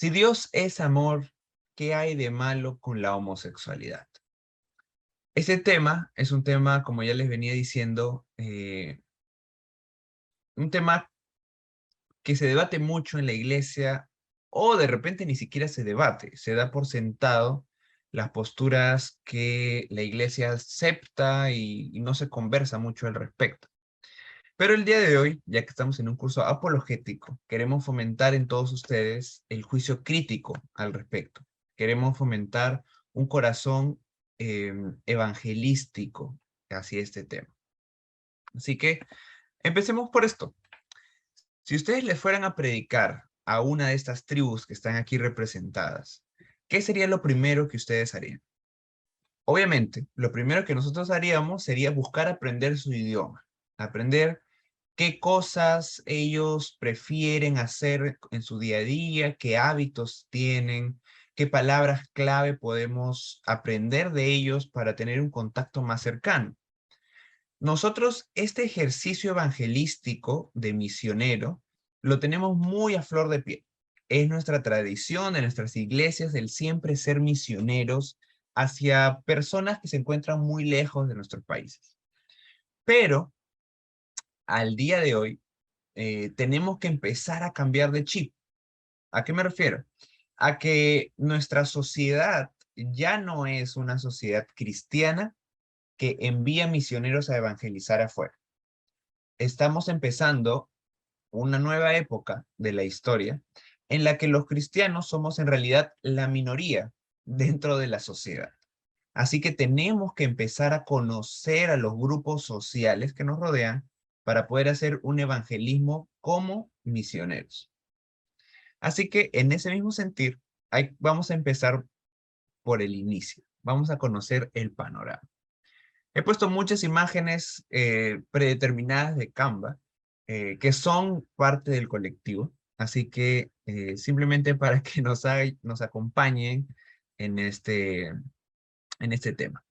Si Dios es amor, ¿qué hay de malo con la homosexualidad? Este tema es un tema, como ya les venía diciendo, un tema que se debate mucho en la iglesia o de repente ni siquiera se debate, se da por sentado las posturas que la iglesia acepta y no se conversa mucho al respecto. Pero el día de hoy, ya que estamos en un curso apologético, queremos fomentar en todos ustedes el juicio crítico al respecto. Queremos fomentar un corazón evangelístico hacia este tema. Así que empecemos por esto. Si ustedes le fueran a predicar a una de estas tribus que están aquí representadas, ¿qué sería lo primero que ustedes harían? Obviamente, lo primero que nosotros haríamos sería buscar aprender su idioma, aprender qué cosas ellos prefieren hacer en su día a día, qué hábitos tienen, qué palabras clave podemos aprender de ellos para tener un contacto más cercano. Nosotros este ejercicio evangelístico de misionero lo tenemos muy a flor de piel. Es nuestra tradición de nuestras iglesias el siempre ser misioneros hacia personas que se encuentran muy lejos de nuestros países. Pero al día de hoy tenemos que empezar a cambiar de chip. ¿A qué me refiero? A que nuestra sociedad ya no es una sociedad cristiana que envía misioneros a evangelizar afuera. Estamos empezando una nueva época de la historia en la que los cristianos somos en realidad la minoría dentro de la sociedad. Así que tenemos que empezar a conocer a los grupos sociales que nos rodean para poder hacer un evangelismo como misioneros. Así que en ese mismo sentir, vamos a empezar por el inicio. Vamos a conocer el panorama. He puesto muchas imágenes predeterminadas de Canva que son parte del colectivo. Así que simplemente para que nos acompañen en este tema.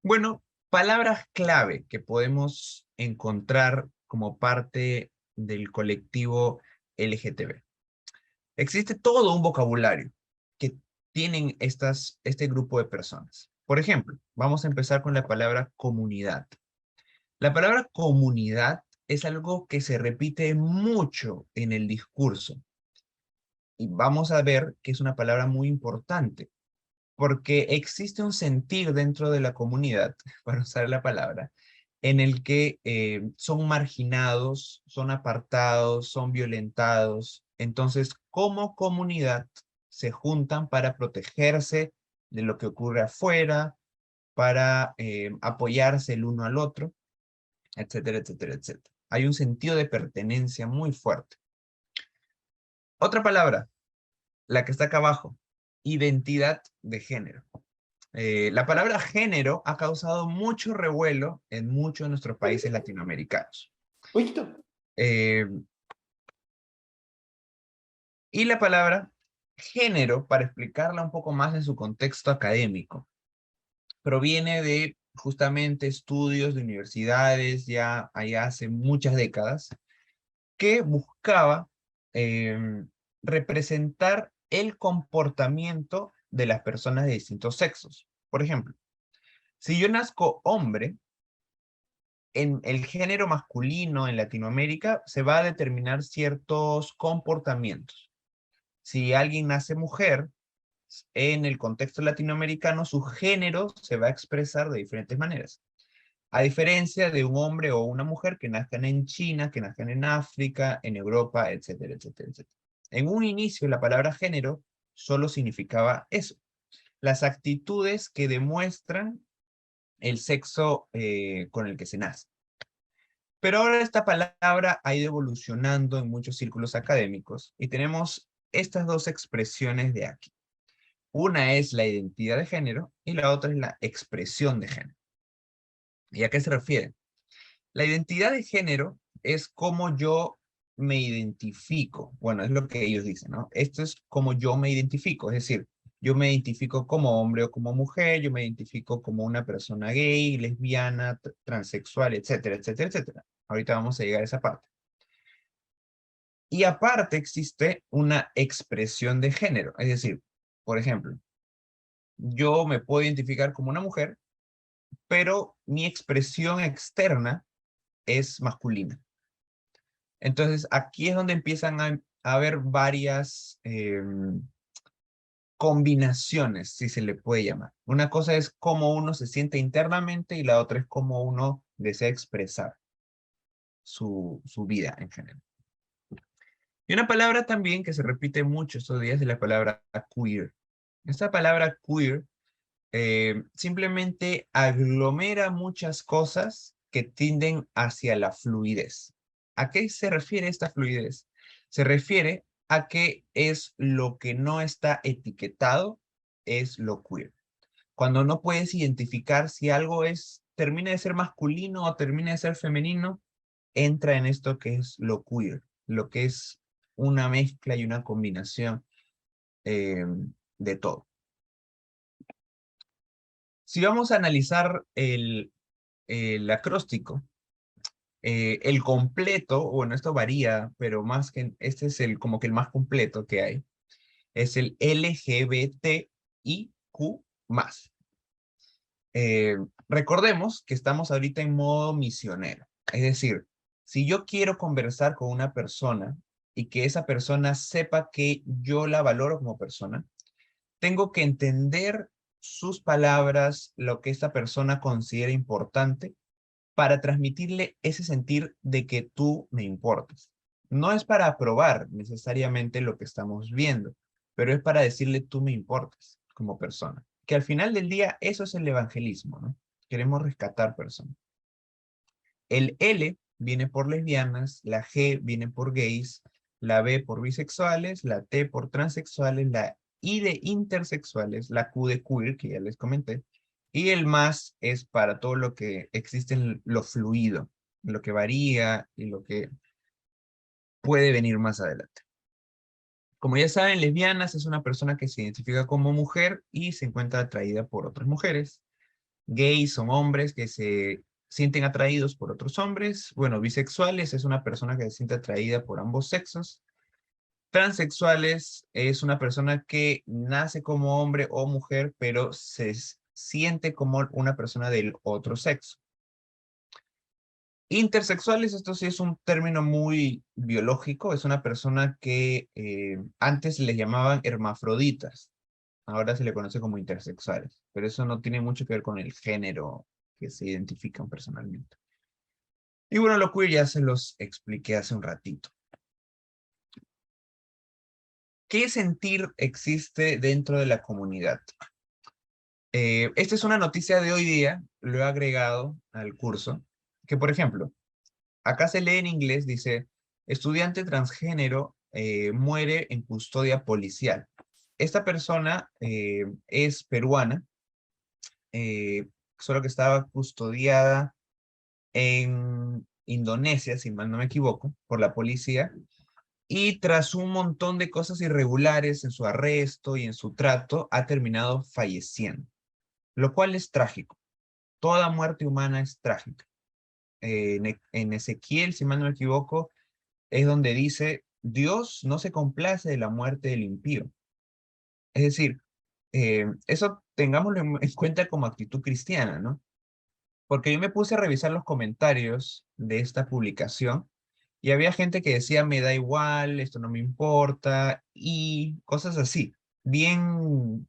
Bueno, palabras clave que podemos encontrar como parte del colectivo LGTB. Existe todo un vocabulario que tienen este grupo de personas. Por ejemplo, vamos a empezar con la palabra comunidad. La palabra comunidad es algo que se repite mucho en el discurso y vamos a ver que es una palabra muy importante porque existe un sentir dentro de la comunidad, para usar la palabra, en el que son marginados, son apartados, son violentados. Entonces, como comunidad, se juntan para protegerse de lo que ocurre afuera, para apoyarse el uno al otro, etcétera, etcétera, etcétera. Hay un sentido de pertenencia muy fuerte. Otra palabra, la que está acá abajo, identidad de género. La palabra género ha causado mucho revuelo en muchos de nuestros países latinoamericanos. Poquito. Eh, y la palabra género, para explicarla un poco más en su contexto académico, proviene de justamente estudios de universidades ya allá hace muchas décadas que buscaba representar el comportamiento de las personas de distintos sexos. Por ejemplo, si yo nazco hombre, en el género masculino en Latinoamérica se va a determinar ciertos comportamientos. Si alguien nace mujer, en el contexto latinoamericano, su género se va a expresar de diferentes maneras. A diferencia de un hombre o una mujer que nazcan en China, que nazcan en África, en Europa, etcétera, etcétera, etcétera. En un inicio, la palabra género solo significaba eso, las actitudes que demuestran el sexo con el que se nace. Pero ahora esta palabra ha ido evolucionando en muchos círculos académicos y tenemos estas dos expresiones de aquí. Una es la identidad de género y la otra es la expresión de género. ¿Y a qué se refiere? La identidad de género es cómo yo me identifico. Bueno, es lo que ellos dicen, ¿no? Esto es cómo yo me identifico. Es decir, yo me identifico como hombre o como mujer, yo me identifico como una persona gay, lesbiana, transexual, etcétera, etcétera, etcétera. Ahorita vamos a llegar a esa parte. Y aparte existe una expresión de género. Es decir, por ejemplo, yo me puedo identificar como una mujer, pero mi expresión externa es masculina. Entonces, aquí es donde empiezan a haber varias combinaciones, si se le puede llamar. Una cosa es cómo uno se siente internamente y la otra es cómo uno desea expresar su vida en general. Y una palabra también que se repite mucho estos días es la palabra queer. Esta palabra queer simplemente aglomera muchas cosas que tienden hacia la fluidez. ¿A qué se refiere esta fluidez? Se refiere a que es lo que no está etiquetado, es lo queer. Cuando no puedes identificar si algo termina de ser masculino o termina de ser femenino, entra en esto que es lo queer, lo que es una mezcla y una combinación eh, de todo. Si vamos a analizar el acróstico, el completo, bueno, esto varía, pero más que este es como que el más completo que hay, es el LGBTIQ+. Eh, Recordemos que estamos ahorita en modo misionero. Es decir, si yo quiero conversar con una persona y que esa persona sepa que yo la valoro como persona, tengo que entender sus palabras, lo que esta persona considera importante, para transmitirle ese sentir de que tú me importas. No es para aprobar necesariamente lo que estamos viendo, pero es para decirle tú me importas como persona. Que al final del día eso es el evangelismo, ¿no? Queremos rescatar personas. El L viene por lesbianas, la G viene por gays, la B por bisexuales, la T por transexuales, la I de intersexuales, la Q de queer, que ya les comenté, y el más es para todo lo que existe en lo fluido, lo que varía y lo que puede venir más adelante. Como ya saben, lesbianas es una persona que se identifica como mujer y se encuentra atraída por otras mujeres. Gays son hombres que se sienten atraídos por otros hombres. Bueno, bisexuales es una persona que se siente atraída por ambos sexos. Transexuales es una persona que nace como hombre o mujer, pero siente como una persona del otro sexo. Intersexuales, esto sí es un término muy biológico, es una persona que antes les llamaban hermafroditas, ahora se le conoce como intersexuales, pero eso no tiene mucho que ver con el género que se identifican personalmente. Y bueno, lo queer ya se los expliqué hace un ratito. ¿Qué sentir existe dentro de la comunidad? Esta es una noticia de hoy día, lo he agregado al curso, que por ejemplo, acá se lee en inglés, dice, estudiante transgénero muere en custodia policial. Esta persona es peruana, eh, solo que estaba custodiada en Indonesia, si mal no me equivoco, por la policía, y tras un montón de cosas irregulares en su arresto y en su trato, ha terminado falleciendo, lo cual es trágico. Toda muerte humana es trágica. En Ezequiel, si mal no me equivoco, es donde dice, Dios no se complace de la muerte del impío. Es decir, eso tengámoslo en cuenta como actitud cristiana, ¿no? Porque yo me puse a revisar los comentarios de esta publicación y había gente que decía, me da igual, esto no me importa, y cosas así, bien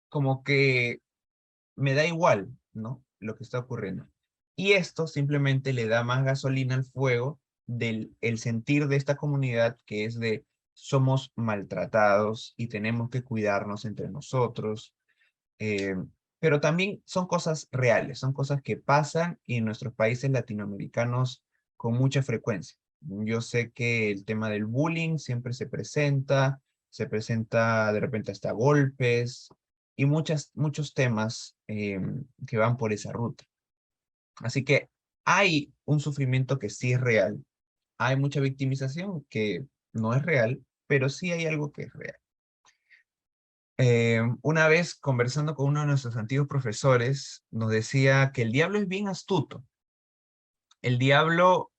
como que me da igual, ¿no? Lo que está ocurriendo. Y esto simplemente le da más gasolina al fuego del el sentir de esta comunidad que es de somos maltratados y tenemos que cuidarnos entre nosotros. eh, pero también son cosas reales, son cosas que pasan y en nuestros países latinoamericanos con mucha frecuencia. Yo sé que el tema del bullying siempre se presenta de repente hasta golpes y muchos temas que van por esa ruta. Así que hay un sufrimiento que sí es real, hay mucha victimización que no es real, pero sí hay algo que es real. Una vez conversando con uno de nuestros antiguos profesores, nos decía que el diablo es bien astuto. El diablo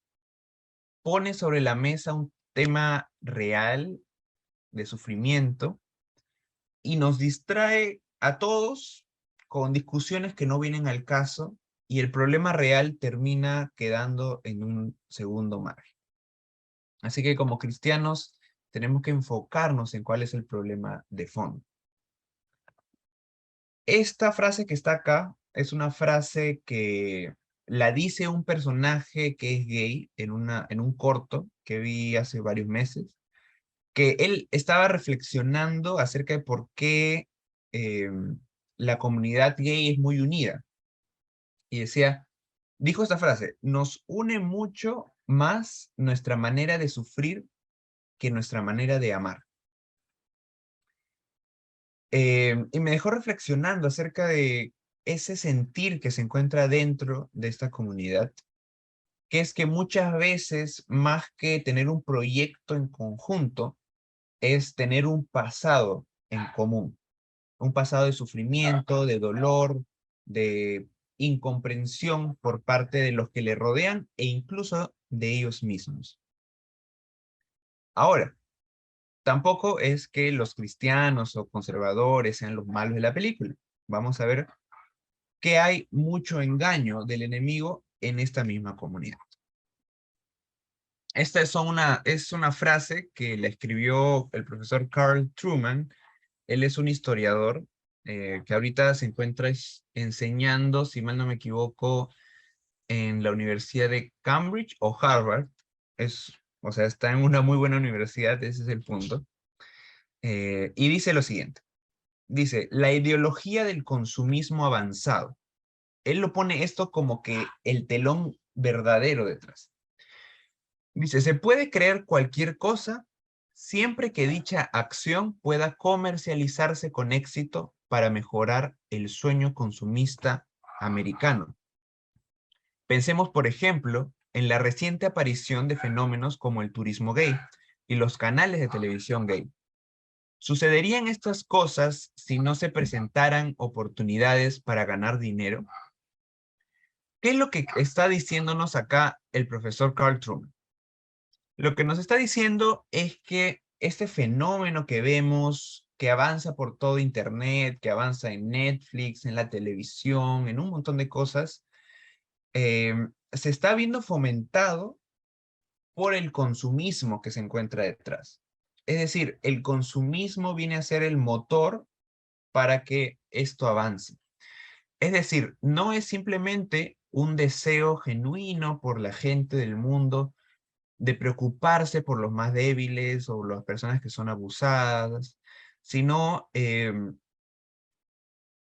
pone sobre la mesa un tema real de sufrimiento y nos distrae a todos con discusiones que no vienen al caso y el problema real termina quedando en un segundo margen. Así que como cristianos tenemos que enfocarnos en cuál es el problema de fondo. Esta frase que está acá es una frase que la dice un personaje que es gay en un corto que vi hace varios meses, que él estaba reflexionando acerca de por qué eh, la comunidad gay es muy unida. Y decía, dijo esta frase: nos une mucho más nuestra manera de sufrir que nuestra manera de amar. Y me dejó reflexionando acerca de ese sentir que se encuentra dentro de esta comunidad, que es que muchas veces, más que tener un proyecto en conjunto, es tener un pasado en común, un pasado de sufrimiento, de dolor, de incomprensión por parte de los que le rodean e incluso de ellos mismos. Ahora, tampoco es que los cristianos o conservadores sean los malos de la película. Vamos a ver que hay mucho engaño del enemigo en esta misma comunidad. Esta es una frase que la escribió el profesor Carl Trueman. Él es un historiador que ahorita se encuentra enseñando, si mal no me equivoco, en la Universidad de Cambridge o Harvard. O sea, está en una muy buena universidad, ese es el punto. Y dice lo siguiente. Dice, la ideología del consumismo avanzado. Él lo pone esto como que el telón verdadero detrás. Dice, se puede creer cualquier cosa siempre que dicha acción pueda comercializarse con éxito para mejorar el sueño consumista americano. Pensemos, por ejemplo, en la reciente aparición de fenómenos como el turismo gay y los canales de televisión gay. ¿Sucederían estas cosas si no se presentaran oportunidades para ganar dinero? ¿Qué es lo que está diciéndonos acá el profesor Carl Trueman? Lo que nos está diciendo es que este fenómeno que vemos, que avanza por todo Internet, que avanza en Netflix, en la televisión, en un montón de cosas, se está viendo fomentado por el consumismo que se encuentra detrás. Es decir, el consumismo viene a ser el motor para que esto avance. Es decir, no es simplemente un deseo genuino por la gente del mundo de preocuparse por los más débiles o las personas que son abusadas, sino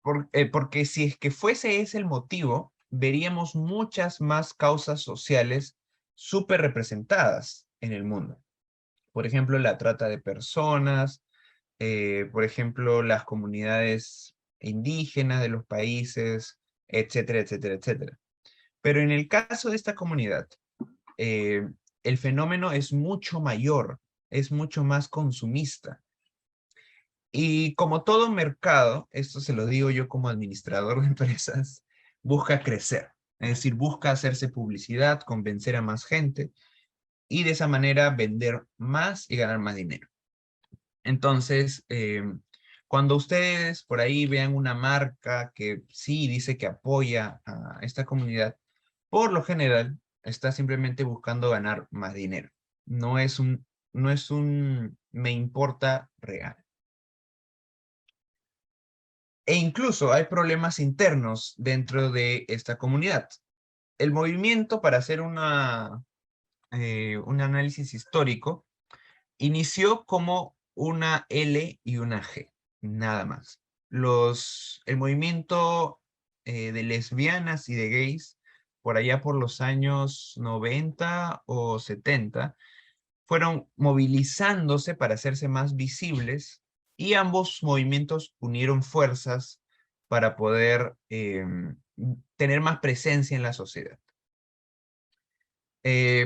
porque si es que fuese ese el motivo, veríamos muchas más causas sociales súper representadas en el mundo. Por ejemplo, la trata de personas, por ejemplo, las comunidades indígenas de los países, etcétera, etcétera, etcétera. Pero en el caso de esta comunidad, eh, el fenómeno es mucho mayor, es mucho más consumista. Y como todo mercado, esto se lo digo yo como administrador de empresas, busca crecer. Es decir, busca hacerse publicidad, convencer a más gente y de esa manera vender más y ganar más dinero. Entonces, cuando ustedes por ahí vean una marca que sí dice que apoya a esta comunidad, por lo general está simplemente buscando ganar más dinero. No es un me importa real. E incluso hay problemas internos dentro de esta comunidad. El movimiento, para hacer un análisis histórico, inició como una L y una G, nada más. El movimiento de lesbianas y de gays, por allá por los años 90 o 70, fueron movilizándose para hacerse más visibles y ambos movimientos unieron fuerzas para poder tener más presencia en la sociedad.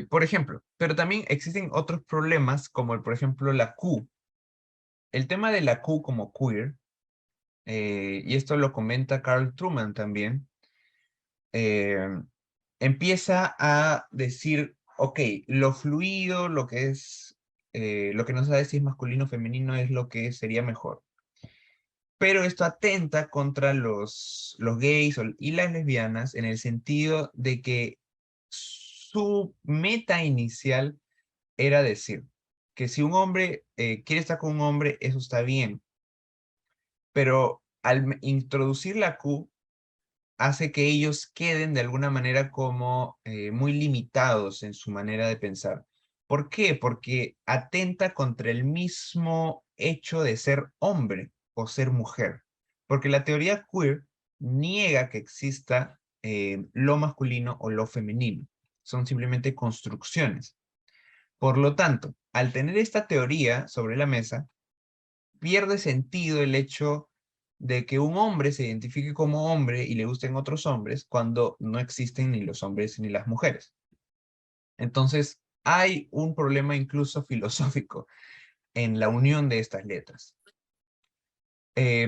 Por ejemplo, pero también existen otros problemas como por ejemplo la Q. El tema de la Q como queer, y esto lo comenta Carl Trueman también, eh, empieza a decir, ok, lo fluido, lo que es, lo que no sabe si es masculino o femenino es lo que sería mejor. Pero esto atenta contra los gays y las lesbianas en el sentido de que su meta inicial era decir que si un hombre quiere estar con un hombre, eso está bien, pero al introducir la Q, hace que ellos queden de alguna manera como muy limitados en su manera de pensar. ¿Por qué? Porque atenta contra el mismo hecho de ser hombre o ser mujer. Porque la teoría queer niega que exista lo masculino o lo femenino. Son simplemente construcciones. Por lo tanto, al tener esta teoría sobre la mesa, pierde sentido el hecho de que un hombre se identifique como hombre y le gusten otros hombres cuando no existen ni los hombres ni las mujeres. Entonces, hay un problema incluso filosófico en la unión de estas letras.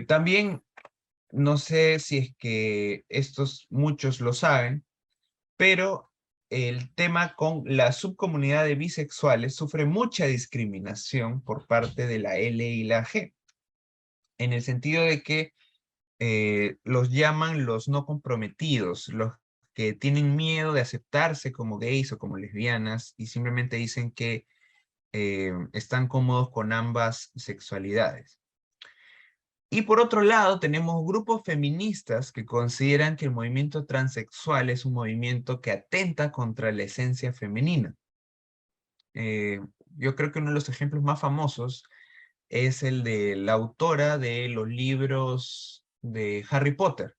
También, no sé si es que estos muchos lo saben, pero el tema con la subcomunidad de bisexuales sufre mucha discriminación por parte de la L y la G, en el sentido de que los llaman los no comprometidos, los que tienen miedo de aceptarse como gays o como lesbianas y simplemente dicen que están cómodos con ambas sexualidades. Y por otro lado, tenemos grupos feministas que consideran que el movimiento transexual es un movimiento que atenta contra la esencia femenina. Eh, yo creo que uno de los ejemplos más famosos es el de la autora de los libros de Harry Potter.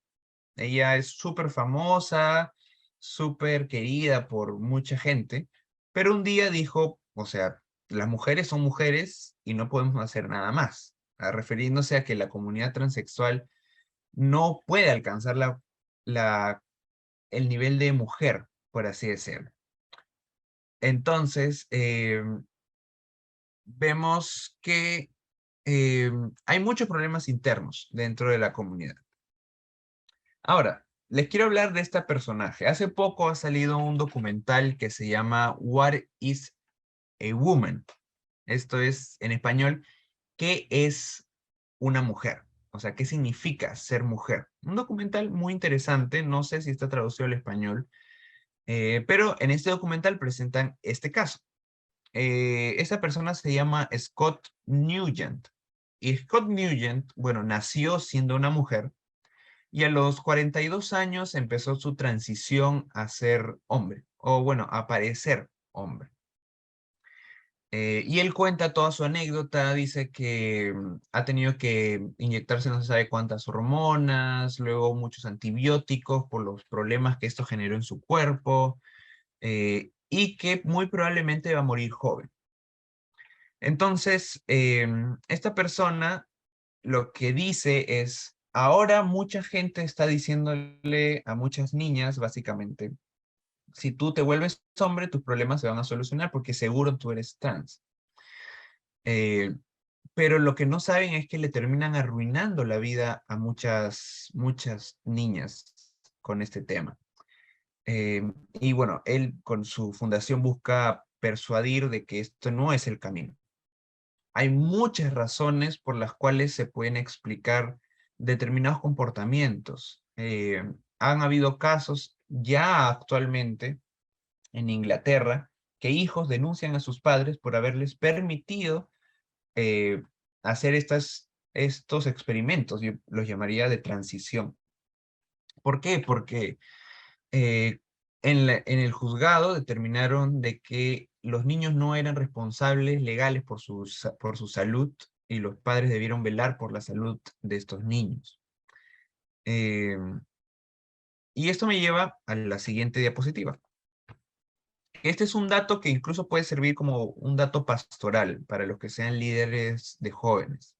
Ella es súper famosa, súper querida por mucha gente, pero un día dijo, o sea, las mujeres son mujeres y no podemos hacer nada más, refiriéndose a que la comunidad transexual no puede alcanzar la, el nivel de mujer, por así decirlo. Entonces, vemos que hay muchos problemas internos dentro de la comunidad. Ahora, les quiero hablar de esta personaje. Hace poco ha salido un documental que se llama What is a Woman? Esto es, en español, ¿qué es una mujer? O sea, ¿qué significa ser mujer? Un documental muy interesante, no sé si está traducido al español, pero en este documental presentan este caso. Esta persona se llama Scott Nugent. Y Scott Nugent, bueno, nació siendo una mujer, y a los 42 años empezó su transición a ser hombre, o bueno, a parecer hombre. Y él cuenta toda su anécdota, dice que ha tenido que inyectarse no se sabe cuántas hormonas, luego muchos antibióticos por los problemas que esto generó en su cuerpo, y que muy probablemente va a morir joven. Entonces, esta persona lo que dice es, ahora mucha gente está diciéndole a muchas niñas, básicamente, si tú te vuelves hombre, tus problemas se van a solucionar porque seguro tú eres trans. Eh, pero lo que no saben es que le terminan arruinando la vida a muchas niñas con este tema. Y bueno, él con su fundación busca persuadir de que esto no es el camino. Hay muchas razones por las cuales se pueden explicar determinados comportamientos. Han habido casos ya actualmente en Inglaterra que hijos denuncian a sus padres por haberles permitido eh, hacer estos experimentos, yo los llamaría de transición. ¿Por qué? Porque eh, en el juzgado determinaron de que los niños no eran responsables legales por su salud y los padres debieron velar por la salud de estos niños. Eh, y esto me lleva a la siguiente diapositiva. Este es un dato que incluso puede servir como un dato pastoral para los que sean líderes de jóvenes.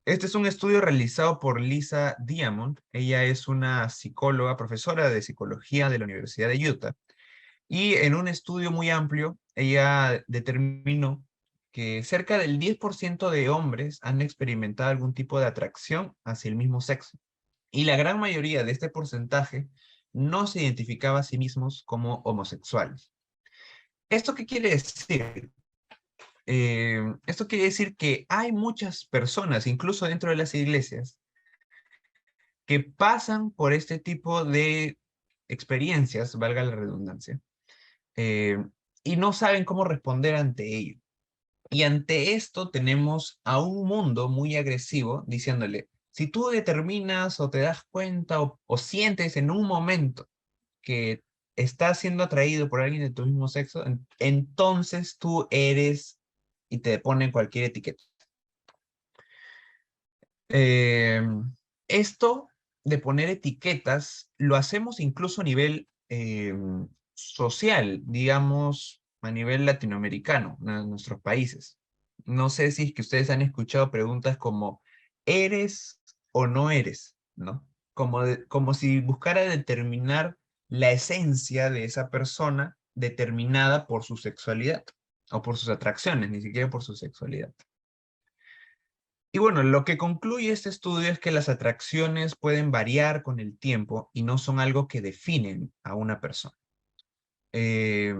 Este es un estudio realizado por Lisa Diamond. Ella es una psicóloga, profesora de psicología de la Universidad de Utah. Y en un estudio muy amplio, ella determinó que cerca del 10% de hombres han experimentado algún tipo de atracción hacia el mismo sexo. Y la gran mayoría de este porcentaje no se identificaba a sí mismos como homosexuales. ¿Esto qué quiere decir? Esto quiere decir que hay muchas personas, incluso dentro de las iglesias, que pasan por este tipo de experiencias, valga la redundancia, eh, y no saben cómo responder ante ello. Y ante esto tenemos a un mundo muy agresivo diciéndole, si tú determinas o te das cuenta o sientes en un momento que estás siendo atraído por alguien de tu mismo sexo, entonces tú eres y te ponen cualquier etiqueta. Eh, Esto de poner etiquetas lo hacemos incluso a nivel social, digamos, a nivel latinoamericano, en nuestros países. No sé si es que ustedes han escuchado preguntas como, ¿eres o no eres? ¿No? Como si buscara determinar la esencia de esa persona determinada por su sexualidad o por sus atracciones, ni siquiera por su sexualidad. Y bueno, lo que concluye este estudio es que las atracciones pueden variar con el tiempo y no son algo que definen a una persona. Eh,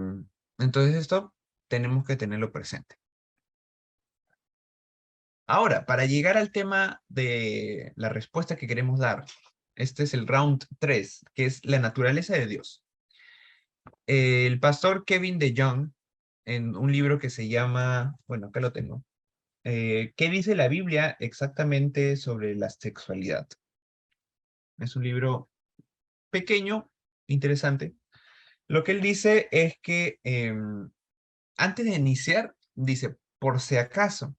entonces esto tenemos que tenerlo presente. Ahora, para llegar al tema de la respuesta que queremos dar, este es el round 3, que es la naturaleza de Dios. El pastor Kevin DeYoung, en un libro que se llama, bueno, acá lo tengo, ¿qué dice la Biblia exactamente sobre la sexualidad? Es un libro pequeño, interesante. Lo que él dice es que antes de iniciar, dice, por si acaso,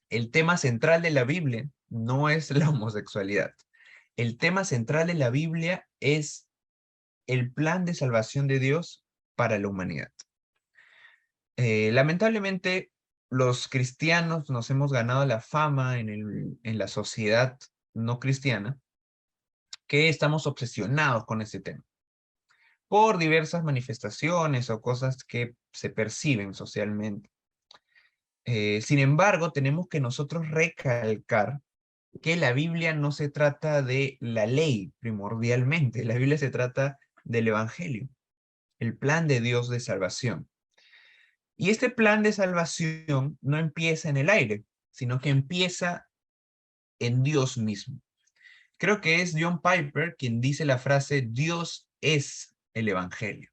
el tema central de la Biblia no es la homosexualidad. El tema central de la Biblia es el plan de salvación de Dios para la humanidad. Lamentablemente, los cristianos nos hemos ganado la fama en la sociedad no cristiana que estamos obsesionados con este tema por diversas manifestaciones o cosas que se perciben socialmente. Sin embargo, tenemos que nosotros recalcar que la Biblia no se trata de la ley primordialmente, la Biblia se trata del Evangelio, el plan de Dios de salvación. Y este plan de salvación no empieza en el aire, sino que empieza en Dios mismo. Creo que es John Piper quien dice la frase, Dios es el Evangelio.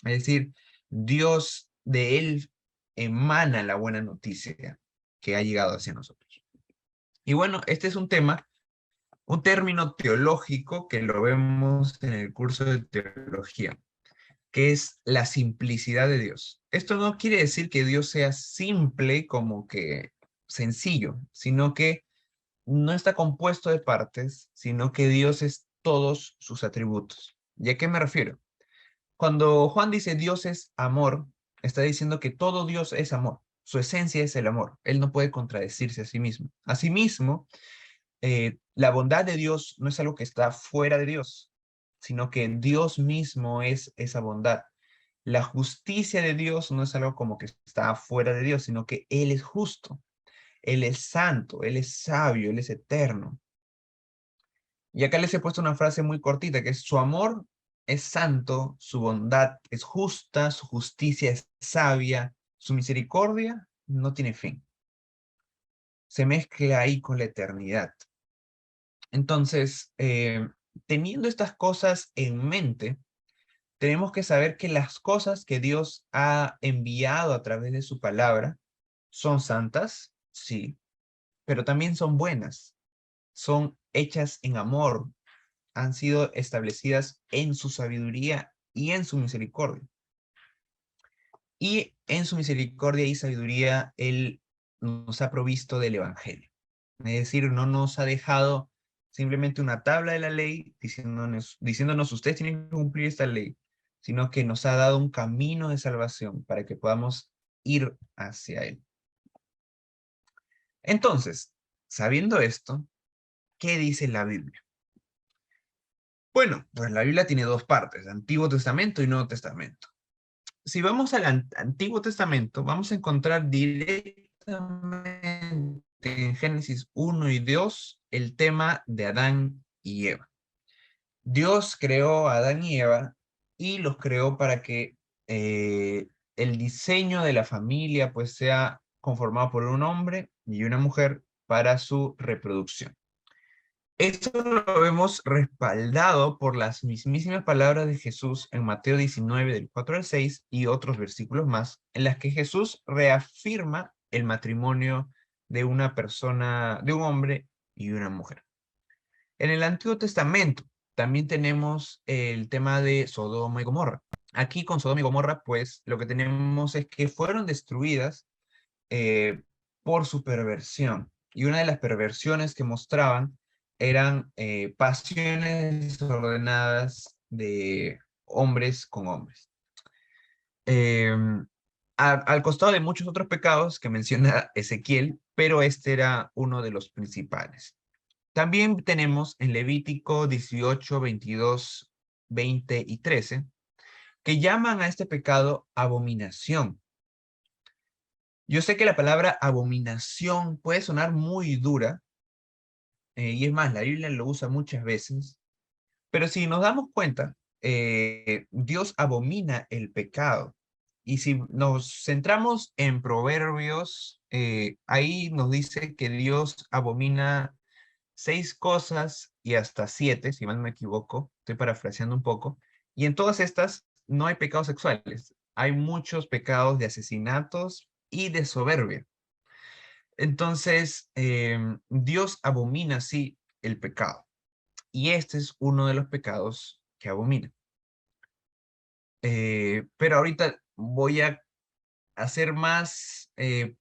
Es decir, Dios de Él emana la buena noticia que ha llegado hacia nosotros. Y bueno, este es un tema, un término teológico que lo vemos en el curso de teología, que es la simplicidad de Dios. Esto no quiere decir que Dios sea simple como que sencillo, sino que no está compuesto de partes, sino que Dios es todos sus atributos. ¿Y a qué me refiero? Cuando Juan dice Dios es amor, está diciendo que todo Dios es amor. Su esencia es el amor. Él no puede contradecirse a sí mismo. Asimismo, la bondad de Dios no es algo que está fuera de Dios, sino que Dios mismo es esa bondad. La justicia de Dios no es algo como que está fuera de Dios, sino que Él es justo, Él es santo, Él es sabio, Él es eterno. Y acá les he puesto una frase muy cortita, que es su amor es santo, su bondad es justa, su justicia es sabia, su misericordia no tiene fin. Se mezcla ahí con la eternidad. Entonces, teniendo estas cosas en mente, tenemos que saber que las cosas que Dios ha enviado a través de su palabra son santas, sí, pero también son buenas, son hechas en amor, han sido establecidas en su sabiduría y en su misericordia. Y en su misericordia y sabiduría, Él nos ha provisto del Evangelio. Es decir, no nos ha dejado simplemente una tabla de la ley diciéndonos ustedes tienen que cumplir esta ley, sino que nos ha dado un camino de salvación para que podamos ir hacia Él. Entonces, sabiendo esto, ¿qué dice la Biblia? Bueno, pues la Biblia tiene dos partes, Antiguo Testamento y Nuevo Testamento. Si vamos al Antiguo Testamento, vamos a encontrar directamente en Génesis 1 y 2 el tema de Adán y Eva. Dios creó a Adán y Eva y los creó para que el diseño de la familia pues sea conformado por un hombre y una mujer para su reproducción. Esto lo vemos respaldado por las mismísimas palabras de Jesús en Mateo 19, del 4 al 6 y otros versículos más, en las que Jesús reafirma el matrimonio de una persona, de un hombre y una mujer. En el Antiguo Testamento también tenemos el tema de Sodoma y Gomorra. Aquí con Sodoma y Gomorra, pues lo que tenemos es que fueron destruidas por su perversión. Y una de las perversiones que mostraban eran pasiones desordenadas de hombres con hombres. Al costado de muchos otros pecados que menciona Ezequiel, pero este era uno de los principales. También tenemos en Levítico 18, 22, 20 y 13, que llaman a este pecado abominación. Yo sé que la palabra abominación puede sonar muy dura, y es más, la Biblia lo usa muchas veces, pero si nos damos cuenta, Dios abomina el pecado. Y si nos centramos en Proverbios, ahí nos dice que Dios abomina 6 cosas y hasta 7, si mal no me equivoco, estoy parafraseando un poco, y en todas estas no hay pecados sexuales, hay muchos pecados de asesinatos y de soberbia. Entonces, Dios abomina, sí, el pecado, y este es uno de los pecados que abomina. Pero ahorita voy a hacer más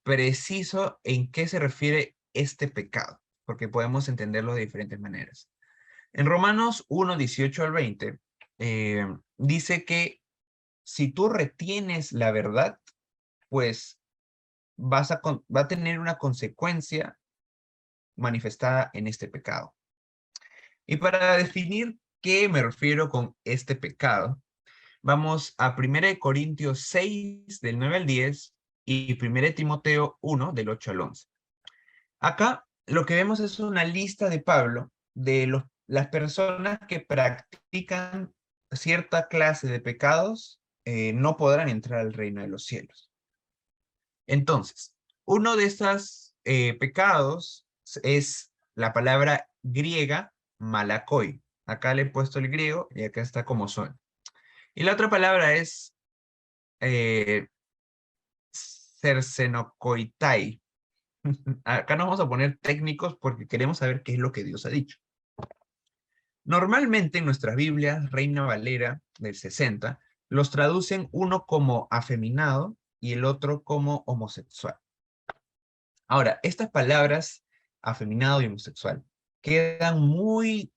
preciso en qué se refiere este pecado, porque podemos entenderlo de diferentes maneras. En Romanos 1, 18 al 20, dice que si tú retienes la verdad, pues va a tener una consecuencia manifestada en este pecado. Y para definir qué me refiero con este pecado, vamos a 1 Corintios 6, del 9 al 10, y 1 Timoteo 1, del 8 al 11. Acá lo que vemos es una lista de Pablo de las personas que practican cierta clase de pecados, no podrán entrar al reino de los cielos. Entonces, uno de estos pecados es la palabra griega malakoi. Acá le he puesto el griego y acá está como suena. Y la otra palabra es eh, sersenokoitai. Acá nos vamos a poner técnicos porque queremos saber qué es lo que Dios ha dicho. Normalmente en nuestras Biblias, Reina Valera del 60, los traducen uno como afeminado y el otro como homosexual. Ahora, estas palabras, afeminado y homosexual, quedan muy,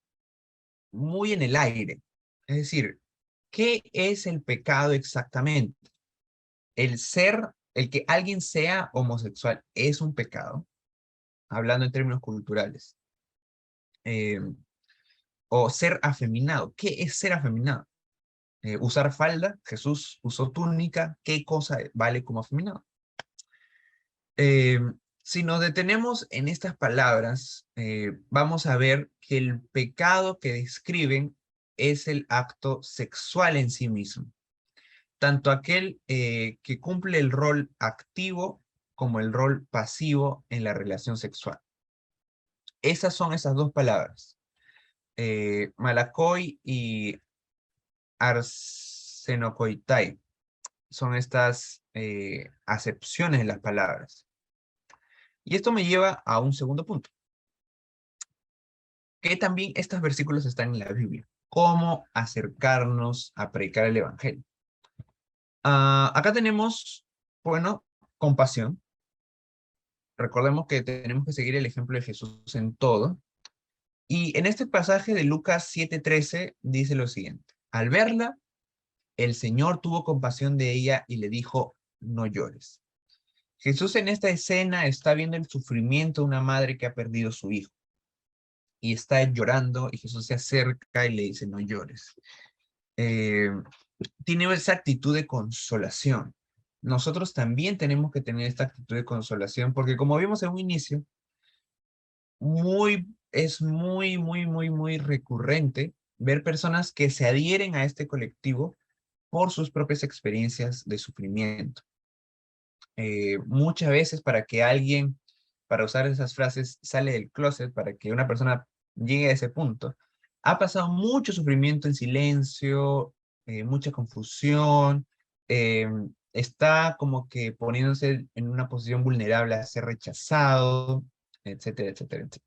muy en el aire. Es decir, ¿qué es el pecado exactamente? El que alguien sea homosexual es un pecado, hablando en términos culturales. Eh, o ser afeminado. ¿Qué es ser afeminado? Usar falda, Jesús usó túnica, ¿qué cosa vale como afeminado? Eh, si nos detenemos en estas palabras, vamos a ver que el pecado que describen es el acto sexual en sí mismo, tanto aquel que cumple el rol activo como el rol pasivo en la relación sexual. Esas son esas dos palabras, malakoi y arsenokoitai. Son estas acepciones de las palabras. Y esto me lleva a un segundo punto, que también estos versículos están en la Biblia. ¿Cómo acercarnos a predicar el Evangelio? Acá tenemos, bueno, compasión. Recordemos que tenemos que seguir el ejemplo de Jesús en todo. Y en este pasaje de Lucas 7:13 dice lo siguiente. Al verla, el Señor tuvo compasión de ella y le dijo, no llores. Jesús en esta escena está viendo el sufrimiento de una madre que ha perdido a su hijo y está llorando y Jesús se acerca y le dice, no llores. Eh, Tiene esa actitud de consolación. Nosotros también tenemos que tener esta actitud de consolación porque como vimos en un inicio, es muy recurrente ver personas que se adhieren a este colectivo por sus propias experiencias de sufrimiento. Muchas veces para que alguien, para usar esas frases, sale del closet, para que una persona llegue a ese punto, ha pasado mucho sufrimiento en silencio, mucha confusión, eh, está como que poniéndose en una posición vulnerable a ser rechazado, etcétera, etcétera, etcétera.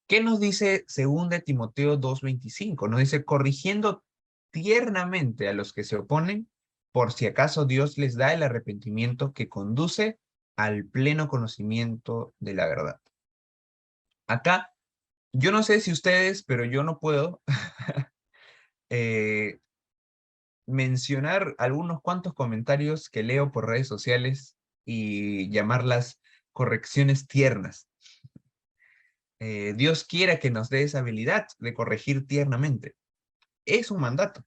¿Qué nos dice 2 Timoteo 2:25? Nos dice, corrigiendo tiernamente a los que se oponen, por si acaso Dios les da el arrepentimiento que conduce al pleno conocimiento de la verdad. Acá, yo no sé si ustedes, pero yo no puedo eh, mencionar algunos cuantos comentarios que leo por redes sociales y llamarlas correcciones tiernas. Dios quiera que nos dé esa habilidad de corregir tiernamente. Es un mandato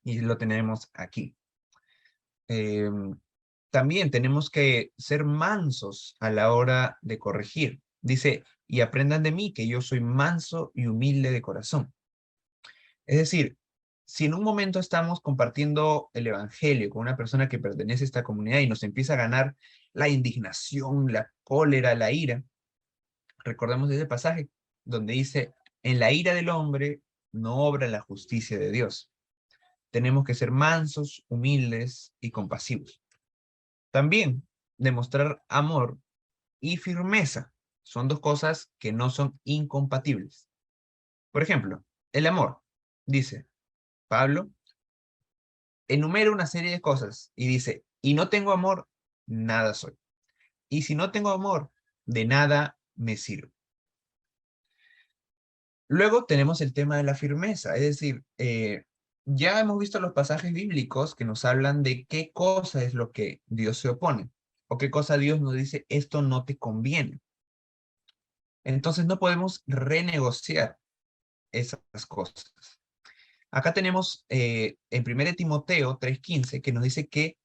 y lo tenemos aquí. También tenemos que ser mansos a la hora de corregir. Dice, y aprendan de mí que yo soy manso y humilde de corazón. Es decir, si en un momento estamos compartiendo el evangelio con una persona que pertenece a esta comunidad y nos empieza a ganar la indignación, la cólera, la ira, recordemos ese pasaje donde dice, en la ira del hombre no obra la justicia de Dios. Tenemos que ser mansos, humildes y compasivos. También demostrar amor y firmeza. Son dos cosas que no son incompatibles. Por ejemplo, el amor. Dice Pablo, enumera una serie de cosas y dice, y no tengo amor, nada soy. Y si no tengo amor, de nada me sirve. Luego tenemos el tema de la firmeza, es decir, ya hemos visto los pasajes bíblicos que nos hablan de qué cosa es lo que Dios se opone, o qué cosa Dios nos dice, esto no te conviene. Entonces no podemos renegociar esas cosas. Acá tenemos en 1 Timoteo 3:15 que nos dice que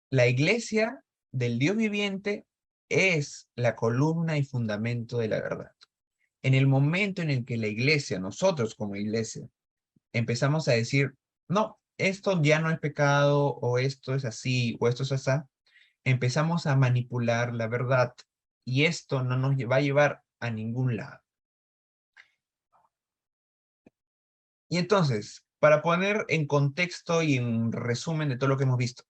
la iglesia del Dios viviente es la columna y fundamento de la verdad. En el momento en el que la iglesia, nosotros como iglesia, empezamos a decir, no, esto ya no es pecado, o esto es así, o esto es así, empezamos a manipular la verdad y esto no nos va a llevar a ningún lado. Y entonces, para poner en contexto y en resumen de todo lo que hemos visto,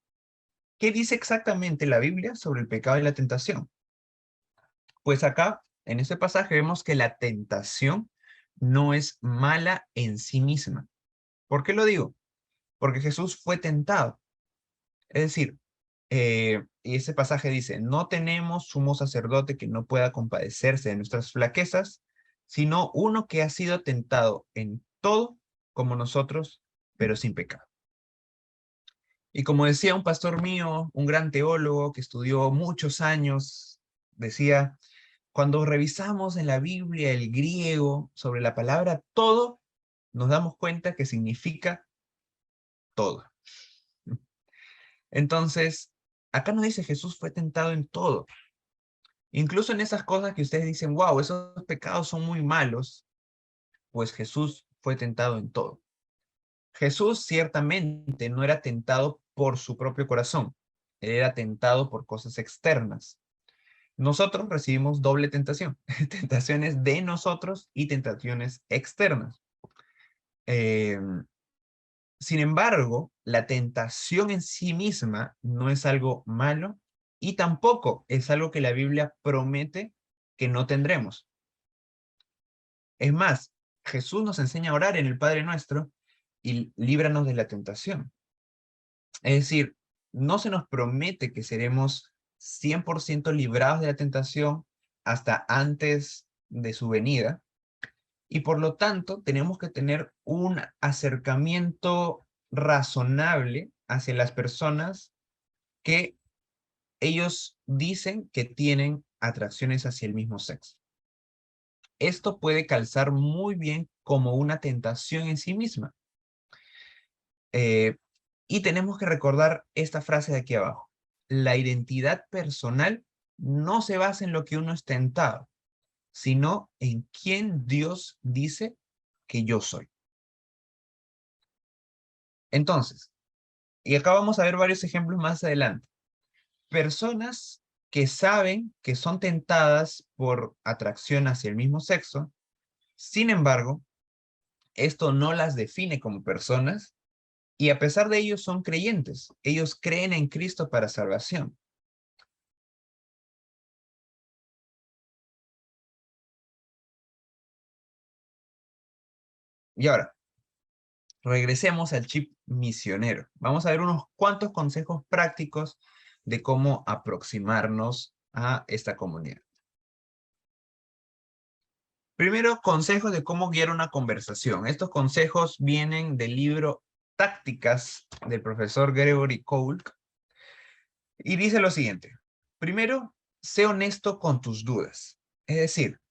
¿qué dice exactamente la Biblia sobre el pecado y la tentación? Pues acá, en este pasaje, vemos que la tentación no es mala en sí misma. ¿Por qué lo digo? Porque Jesús fue tentado. Es decir, y ese pasaje dice, no tenemos sumo sacerdote que no pueda compadecerse de nuestras flaquezas, sino uno que ha sido tentado en todo como nosotros, pero sin pecado. Y como decía un pastor mío, un gran teólogo que estudió muchos años, decía, cuando revisamos en la Biblia el griego sobre la palabra todo, nos damos cuenta que significa todo. Entonces, acá nos dice Jesús fue tentado en todo. Incluso en esas cosas que ustedes dicen, wow, esos pecados son muy malos, pues Jesús fue tentado en todo. Jesús ciertamente no era tentado por su propio corazón, él era tentado por cosas externas. Nosotros recibimos doble tentación, tentaciones de nosotros y tentaciones externas. Eh, Sin embargo, la tentación en sí misma no es algo malo y tampoco es algo que la Biblia promete que no tendremos. Es más, Jesús nos enseña a orar en el Padre Nuestro y líbranos de la tentación. Es decir, no se nos promete que seremos 100% librados de la tentación hasta antes de su venida, y por lo tanto tenemos que tener un acercamiento razonable hacia las personas que ellos dicen que tienen atracciones hacia el mismo sexo. Esto puede calzar muy bien como una tentación en sí misma. Eh, y tenemos que recordar esta frase de aquí abajo. La identidad personal no se basa en lo que uno es tentado, sino en quién Dios dice que yo soy. Entonces, y acá vamos a ver varios ejemplos más adelante. Personas que saben que son tentadas por atracción hacia el mismo sexo, sin embargo, esto no las define como personas y a pesar de ello son creyentes. Ellos creen en Cristo para salvación. Y ahora, regresemos al chip misionero. Vamos a ver unos cuantos consejos prácticos de cómo aproximarnos a esta comunidad. Primero, consejos de cómo guiar una conversación. Estos consejos vienen del libro Tácticas del profesor Gregory Cole y dice lo siguiente. Primero, sé honesto con tus dudas. Es decir,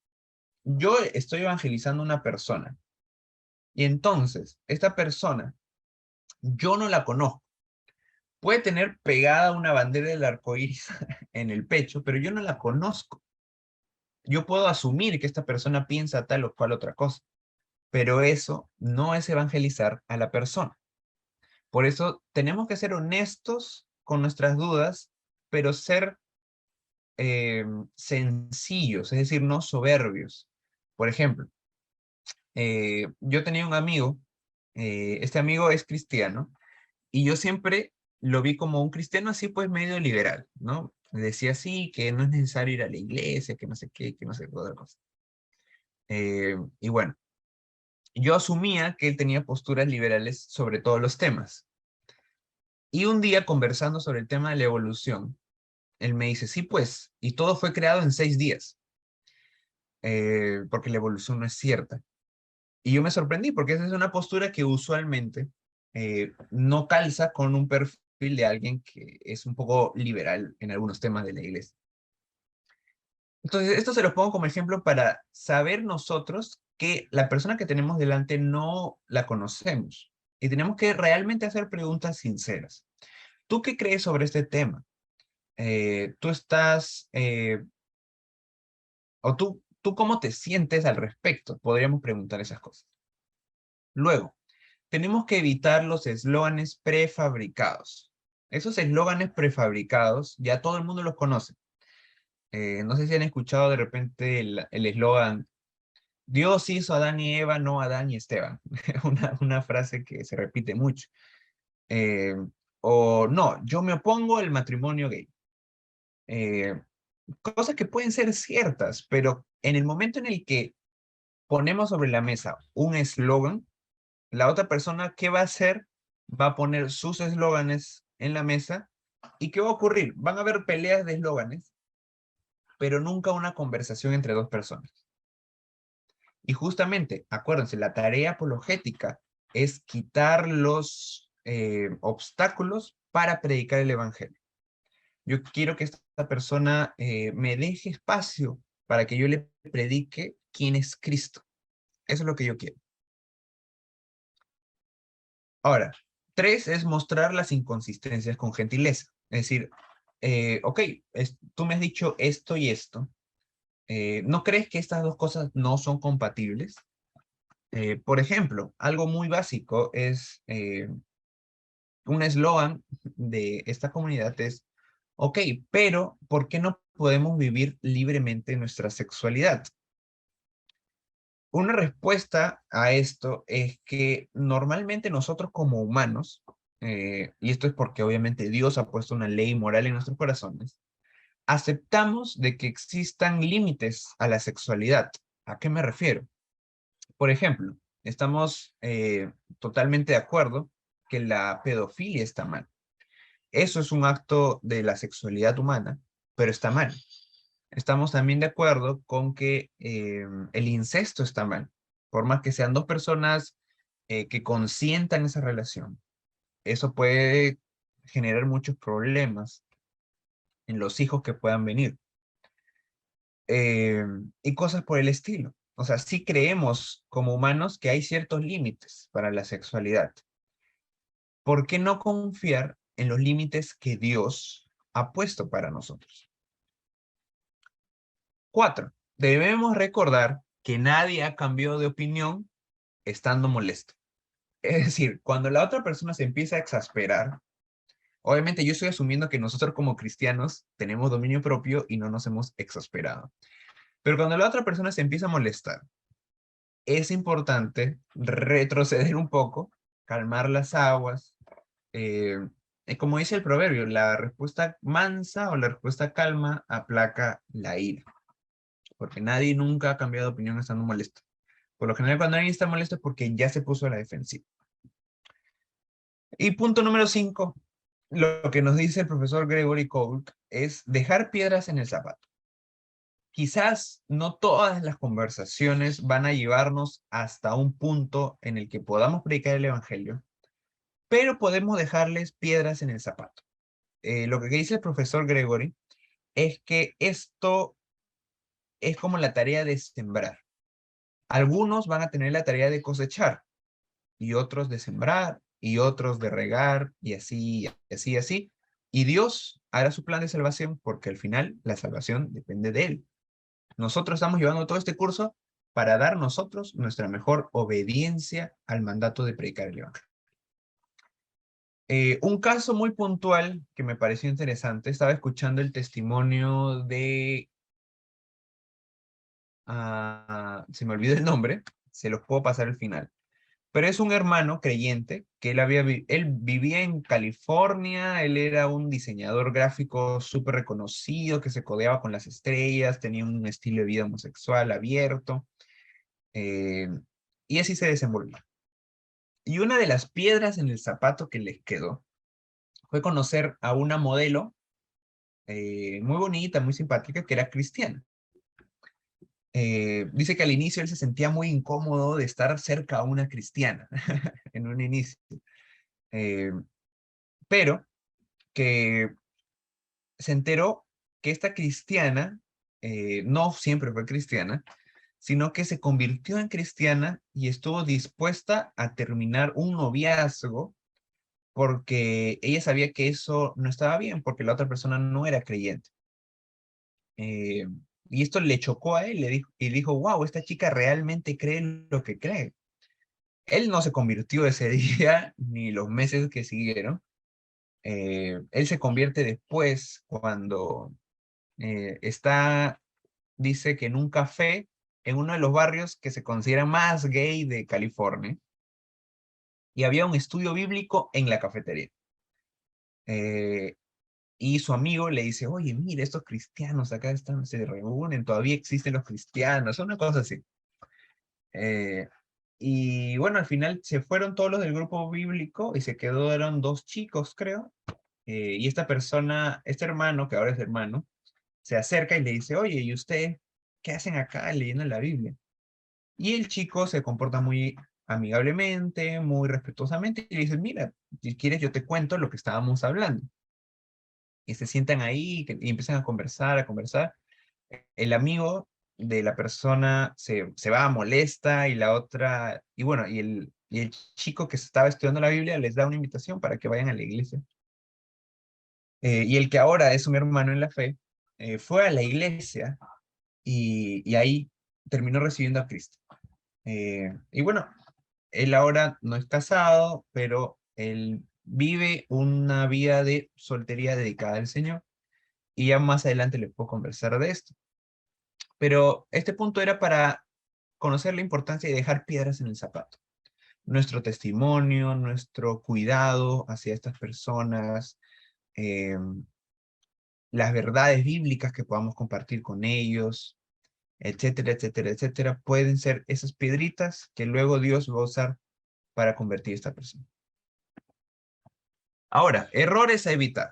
yo estoy evangelizando a una persona y entonces esta persona, yo no la conozco. Puede tener pegada una bandera del arco iris en el pecho, pero yo no la conozco. Yo puedo asumir que esta persona piensa tal o cual otra cosa, pero eso no es evangelizar a la persona. Por eso tenemos que ser honestos con nuestras dudas, pero ser sencillos, es decir, no soberbios. Por ejemplo, yo tenía un amigo, este amigo es cristiano, y yo siempre lo vi como un cristiano así pues medio liberal, ¿no? Decía así, que no es necesario ir a la iglesia, que no sé qué, que no sé qué otra cosa. Y bueno, yo asumía que él tenía posturas liberales sobre todos los temas. Y un día conversando sobre el tema de la evolución, él me dice, sí pues, y todo fue creado en 6 días, porque la evolución no es cierta. Y yo me sorprendí porque esa es una postura que usualmente no calza con un perfil de alguien que es un poco liberal en algunos temas de la iglesia. Entonces, esto se los pongo como ejemplo para saber nosotros que la persona que tenemos delante no la conocemos y tenemos que realmente hacer preguntas sinceras. ¿Tú qué crees sobre este tema? ¿Tú estás, o tú cómo te sientes al respecto? Podríamos preguntar esas cosas. Luego, tenemos que evitar los eslóganes prefabricados. Esos eslóganes prefabricados, ya todo el mundo los conoce. No sé si han escuchado de repente el eslogan, Dios hizo a Adán y Eva, no a Adán y Esteban. Una frase que se repite mucho. Eh, o no, yo me opongo al matrimonio gay. Eh, Cosas que pueden ser ciertas, pero en el momento en el que ponemos sobre la mesa un eslogan, la otra persona, ¿qué va a hacer? Va a poner sus eslóganes en la mesa. ¿Y qué va a ocurrir? Van a haber peleas de eslóganes, pero nunca una conversación entre dos personas. Y justamente, acuérdense, la tarea apologética es quitar los obstáculos para predicar el evangelio. Yo quiero que esta persona me deje espacio para que yo le predique quién es Cristo. Eso es lo que yo quiero. Ahora, 3 es mostrar las inconsistencias con gentileza. Es decir, ok, tú me has dicho esto y esto. ¿No crees que estas dos cosas no son compatibles? Por ejemplo, algo muy básico es un eslogan de esta comunidad es, ok, pero ¿por qué no podemos vivir libremente nuestra sexualidad? Una respuesta a esto es que normalmente nosotros como humanos, y esto es porque obviamente Dios ha puesto una ley moral en nuestros corazones, aceptamos de que existan límites a la sexualidad. ¿A qué me refiero? Por ejemplo, estamos totalmente de acuerdo que la pedofilia está mal. Eso es un acto de la sexualidad humana, pero está mal. Estamos también de acuerdo con que el incesto está mal. Por más que sean dos personas que consientan esa relación, eso puede generar muchos problemas en los hijos que puedan venir. eh, y cosas por el estilo. O sea, sí creemos como humanos que hay ciertos límites para la sexualidad. ¿Por qué no confiar en los límites que Dios ha puesto para nosotros? 4. Debemos recordar que nadie ha cambiado de opinión estando molesto. Es decir, cuando la otra persona se empieza a exasperar, obviamente yo estoy asumiendo que nosotros como cristianos tenemos dominio propio y no nos hemos exasperado. Pero cuando la otra persona se empieza a molestar, es importante retroceder un poco, calmar las aguas. eh, Como dice el proverbio, la respuesta mansa o la respuesta calma aplaca la ira, porque nadie nunca ha cambiado de opinión estando molesto. Por lo general, cuando alguien está molesto es porque ya se puso a la defensiva. Y punto número 5, lo que nos dice el profesor Gregory Kohlk es dejar piedras en el zapato. Quizás no todas las conversaciones van a llevarnos hasta un punto en el que podamos predicar el evangelio, pero podemos dejarles piedras en el zapato. Lo que dice el profesor Gregory es que esto es como la tarea de sembrar. Algunos van a tener la tarea de cosechar, y otros de sembrar, y otros de regar, y así, y así, y así. Y Dios hará su plan de salvación, porque al final la salvación depende de Él. Nosotros estamos llevando todo este curso para dar nosotros nuestra mejor obediencia al mandato de predicar el Evangelio. Un caso muy puntual que me pareció interesante, estaba escuchando el testimonio de, se me olvidó el nombre, se los puedo pasar al final, pero es un hermano creyente que él vivía en California, él era un diseñador gráfico súper reconocido que se codeaba con las estrellas, tenía un estilo de vida homosexual abierto, eh, y así se desenvolvió. Y una de las piedras en el zapato que les quedó fue conocer a una modelo muy bonita, muy simpática, que era cristiana. Dice que al inicio él se sentía muy incómodo de estar cerca a una cristiana en un inicio, eh, pero que se enteró que esta cristiana no siempre fue cristiana, sino que se convirtió en cristiana y estuvo dispuesta a terminar un noviazgo porque ella sabía que eso no estaba bien, porque la otra persona no era creyente. Eh, y esto le chocó a él, y dijo, wow, esta chica realmente cree lo que cree. Él no se convirtió ese día, ni los meses que siguieron. Él se convierte después cuando está, dice que en un café, en uno de los barrios que se considera más gay de California, y había un estudio bíblico en la cafetería. Eh, y su amigo le dice, oye, mira, estos cristianos acá están, se reúnen, todavía existen los cristianos, una cosa así. Eh, y bueno, al final se fueron todos los del grupo bíblico y se quedaron dos chicos, creo. Y esta persona, este hermano, que ahora es hermano, se acerca y le dice, oye, ¿y usted qué hacen acá leyendo la Biblia? Y el chico se comporta muy amigablemente, muy respetuosamente, y le dice, mira, si quieres yo te cuento lo que estábamos hablando. Y se sientan ahí y empiezan a conversar, a conversar. El amigo de la persona se va, molesta, y la otra, y bueno, y el chico que estaba estudiando la Biblia les da una invitación para que vayan a la iglesia. Y el que ahora es un hermano en la fe, fue a la iglesia y ahí terminó recibiendo a Cristo. Y bueno, él ahora no es casado, pero él vive una vida de soltería dedicada al Señor. Y ya más adelante les puedo conversar de esto. Pero este punto era para conocer la importancia de dejar piedras en el zapato. Nuestro testimonio, nuestro cuidado hacia estas personas, eh, las verdades bíblicas que podamos compartir con ellos, etcétera, etcétera, etcétera, pueden ser esas piedritas que luego Dios va a usar para convertir a esta persona. Ahora, errores a evitar.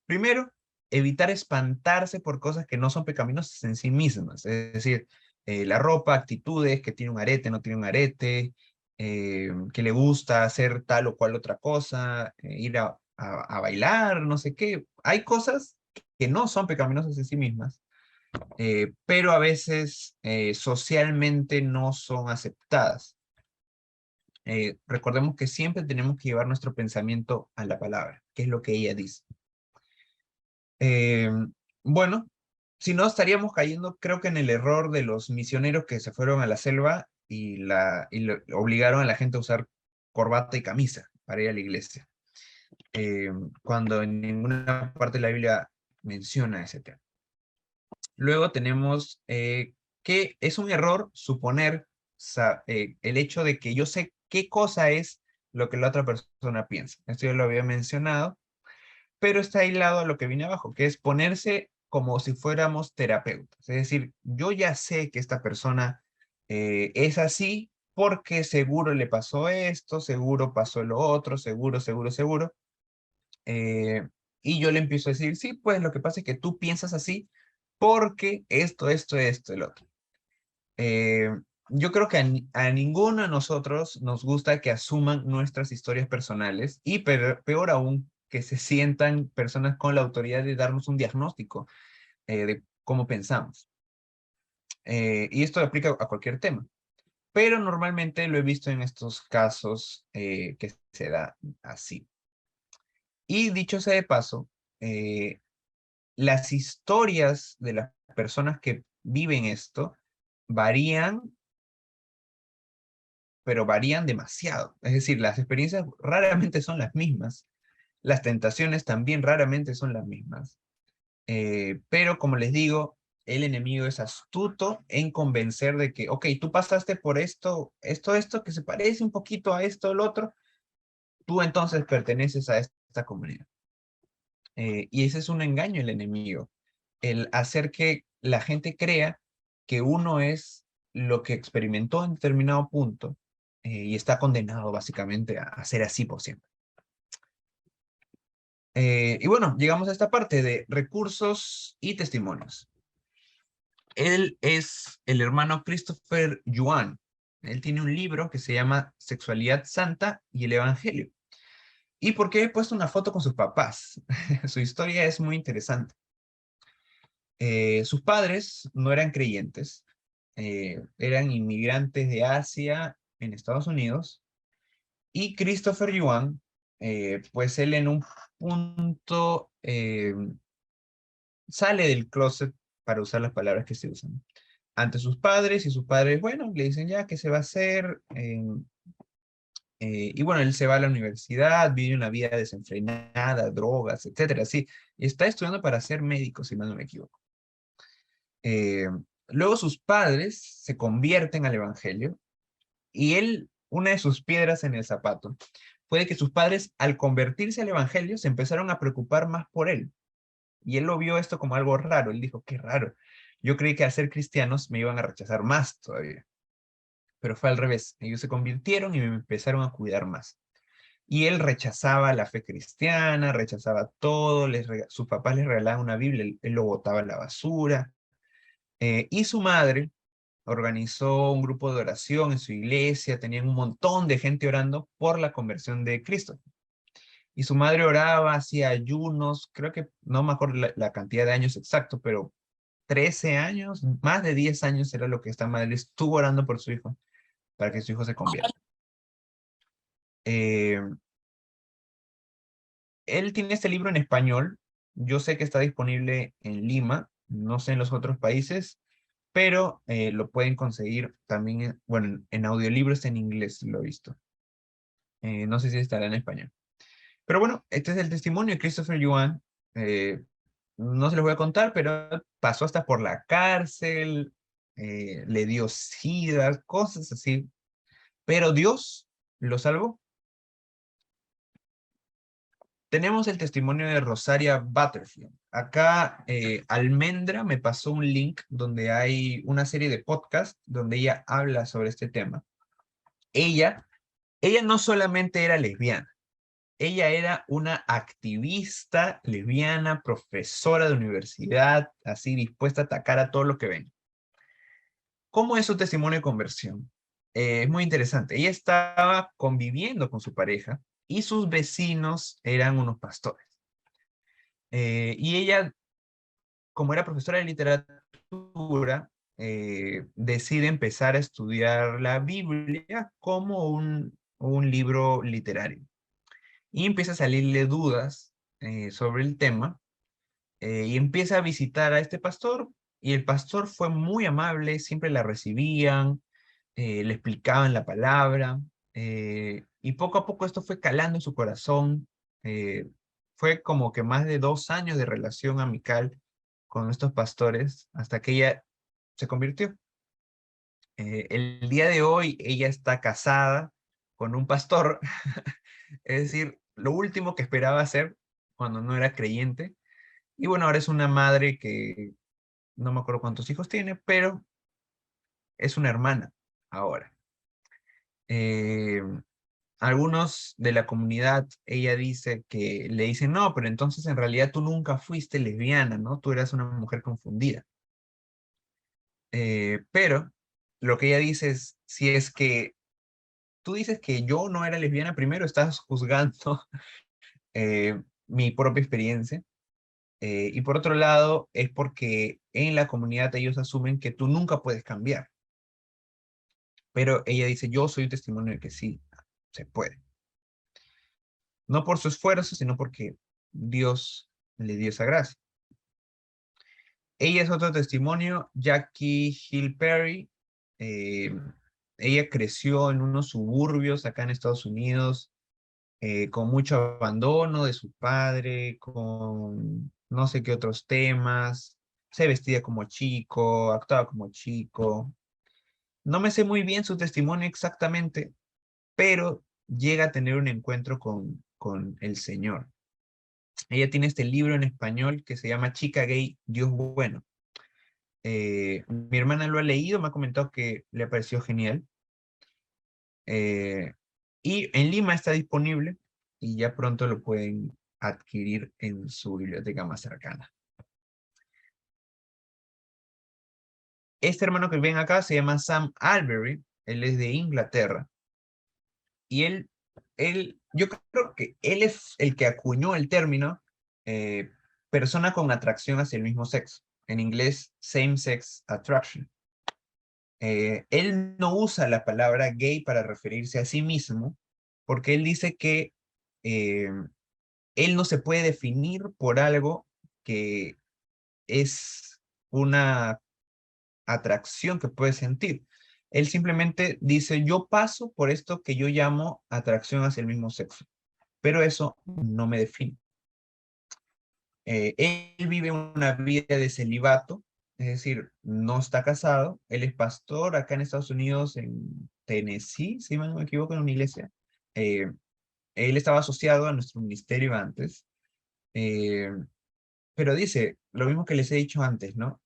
Primero, evitar espantarse por cosas que no son pecaminosas en sí mismas. Es decir, la ropa, actitudes, que tiene un arete, no tiene un arete, que le gusta hacer tal o cual otra cosa, ir a bailar, no sé qué. Hay cosas que no son pecaminosas en sí mismas, pero a veces socialmente no son aceptadas. Recordemos que siempre tenemos que llevar nuestro pensamiento a la palabra, que es lo que ella dice. Eh, bueno, si no estaríamos cayendo, creo que en el error de los misioneros que se fueron a la selva y obligaron a la gente a usar corbata y camisa para ir a la iglesia, cuando en ninguna parte de la Biblia menciona ese tema. Luego tenemos que es un error suponer el hecho de que yo sé qué cosa es lo que la otra persona piensa. Esto ya lo había mencionado, pero está aislado a lo que viene abajo, que es ponerse como si fuéramos terapeutas. Es decir, yo ya sé que esta persona es así porque seguro le pasó esto, seguro pasó lo otro, seguro, seguro, seguro. Eh, y yo le empiezo a decir, sí, pues lo que pasa es que tú piensas así porque esto, el otro. Eh, yo creo que a ninguno de nosotros nos gusta que asuman nuestras historias personales y peor aún, que se sientan personas con la autoridad de darnos un diagnóstico de cómo pensamos. Y esto aplica a cualquier tema, pero normalmente lo he visto en estos casos que se da así. Y dicho sea de paso, las historias de las personas que viven esto varían, pero varían demasiado. Es decir, las experiencias raramente son las mismas. Las tentaciones también raramente son las mismas. Pero como les digo, el enemigo es astuto en convencer de que, ok, tú pasaste por esto, que se parece un poquito a esto, el otro, tú entonces perteneces a esta comunidad. Y ese es un engaño del enemigo, el hacer que la gente crea que uno es lo que experimentó en determinado punto y está condenado básicamente a ser así por siempre. Y bueno, llegamos a esta parte de recursos y testimonios. Él es el hermano Christopher Yuan. Él tiene un libro que se llama Sexualidad Santa y el Evangelio. ¿Y por qué he puesto una foto con sus papás? Su historia es muy interesante. Sus padres no eran creyentes, eran inmigrantes de Asia en Estados Unidos, y Christopher Yuan, pues él en un punto sale del closet, para usar las palabras que se usan, ante sus padres, y sus padres, bueno, le dicen ya qué se va a hacer, y bueno, él se va a la universidad, vive una vida desenfrenada, drogas, etcétera, sí, y está estudiando para ser médico, si mal no me equivoco. Eh, Luego sus padres se convierten al evangelio y él, una de sus piedras en el zapato, fue que sus padres al convertirse al evangelio se empezaron a preocupar más por él. Y él lo vio esto como algo raro. Él dijo, qué raro. Yo creí que al ser cristianos me iban a rechazar más todavía. Pero fue al revés. Ellos se convirtieron y me empezaron a cuidar más. Y él rechazaba la fe cristiana, rechazaba todo, sus papás les regalaban una Biblia, él lo botaba en la basura. Y su madre organizó un grupo de oración en su iglesia, tenían un montón de gente orando por la conversión de Cristo. Y su madre oraba, hacía ayunos, creo que no me acuerdo la cantidad de años exacto, pero 13 años, más de 10 años era lo que esta madre estuvo orando por su hijo, para que su hijo se convierta. Eh, Él tiene este libro en español, yo sé que está disponible en Lima, no sé en los otros países, pero lo pueden conseguir también, bueno, en audiolibros en inglés lo he visto. No sé si estará en español. Pero bueno, este es el testimonio de Christopher Yuan. Eh, no se los voy a contar, pero pasó hasta por la cárcel, le dio sida, cosas así. Pero Dios lo salvó. Tenemos el testimonio de Rosaria Butterfield. Acá Almendra me pasó un link donde hay una serie de podcasts donde ella habla sobre este tema. Ella, ella no solamente era lesbiana, ella era una activista lesbiana, profesora de universidad, así dispuesta a atacar a todo lo que ven. ¿Cómo es su testimonio de conversión? Es muy interesante. Ella estaba conviviendo con su pareja y sus vecinos eran unos pastores. Y ella, como era profesora de literatura, decide empezar a estudiar la Biblia como un libro literario. Y empieza a salirle dudas sobre el tema y empieza a visitar a este pastor y el pastor fue muy amable, siempre la recibían, le explicaban la palabra Y poco a poco esto fue calando en su corazón. Fue como que más de 2 años de relación amical con estos pastores hasta que ella se convirtió. El día de hoy ella está casada con un pastor, es decir, lo último que esperaba hacer cuando no era creyente. Y bueno, ahora es una madre que no me acuerdo cuántos hijos tiene, pero es una hermana ahora. Eh, Algunos de la comunidad, ella dice que le dicen, no, pero entonces en realidad tú nunca fuiste lesbiana, ¿no? Tú eras una mujer confundida. Pero lo que ella dice es, si es que tú dices que yo no era lesbiana, primero estás juzgando mi propia experiencia. Y por otro lado, es porque en la comunidad ellos asumen que tú nunca puedes cambiar. Pero ella dice, yo soy un testimonio de que sí, se puede. No por su esfuerzo, sino porque Dios le dio esa gracia. Ella es otro testimonio, Jackie Hill Perry. eh, Ella creció en unos suburbios acá en Estados Unidos, con mucho abandono de su padre, con no sé qué otros temas. Se vestía como chico, actuaba como chico. No me sé muy bien su testimonio exactamente, pero llega a tener un encuentro con el Señor. Ella tiene este libro en español que se llama Chica Gay, Dios Bueno. Mi hermana lo ha leído, me ha comentado que le pareció genial. Y en Lima está disponible y ya pronto lo pueden adquirir en su biblioteca más cercana. Este hermano que ven acá se llama Sam Alberry, él es de Inglaterra y yo creo que él es el que acuñó el término eh, persona con atracción hacia el mismo sexo, en inglés same-sex attraction. Él no usa la palabra gay para referirse a sí mismo, porque él dice que eh, él no se puede definir por algo que es una atracción que puede sentir. Él simplemente dice, yo paso por esto que yo llamo atracción hacia el mismo sexo, pero eso no me define. Él vive una vida de celibato, es decir, no está casado. Él es pastor acá en Estados Unidos, en Tennessee, si no me equivoco, en una iglesia. Eh, Él estaba asociado a nuestro ministerio antes, eh, pero dice lo mismo que les he dicho antes, ¿no?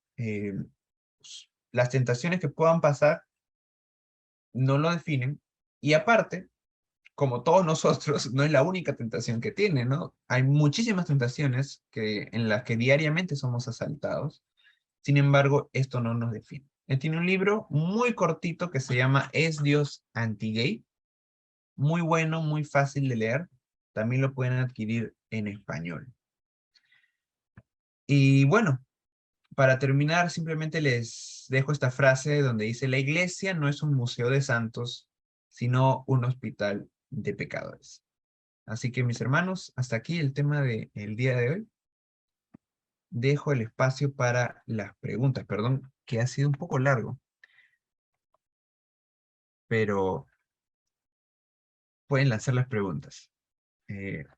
Las tentaciones que puedan pasar no lo definen. Y aparte, como todos nosotros, no es la única tentación que tiene, ¿no? Hay muchísimas tentaciones en las que diariamente somos asaltados. Sin embargo, esto no nos define. Él tiene un libro muy cortito que se llama ¿Es Dios anti-gay? Muy bueno, muy fácil de leer. También lo pueden adquirir en español. Y bueno, para terminar, simplemente les dejo esta frase donde dice, la iglesia no es un museo de santos, sino un hospital de pecadores. Así que mis hermanos, hasta aquí el tema del día de hoy. Dejo el espacio para las preguntas. Perdón que ha sido un poco largo, pero pueden lanzar las preguntas.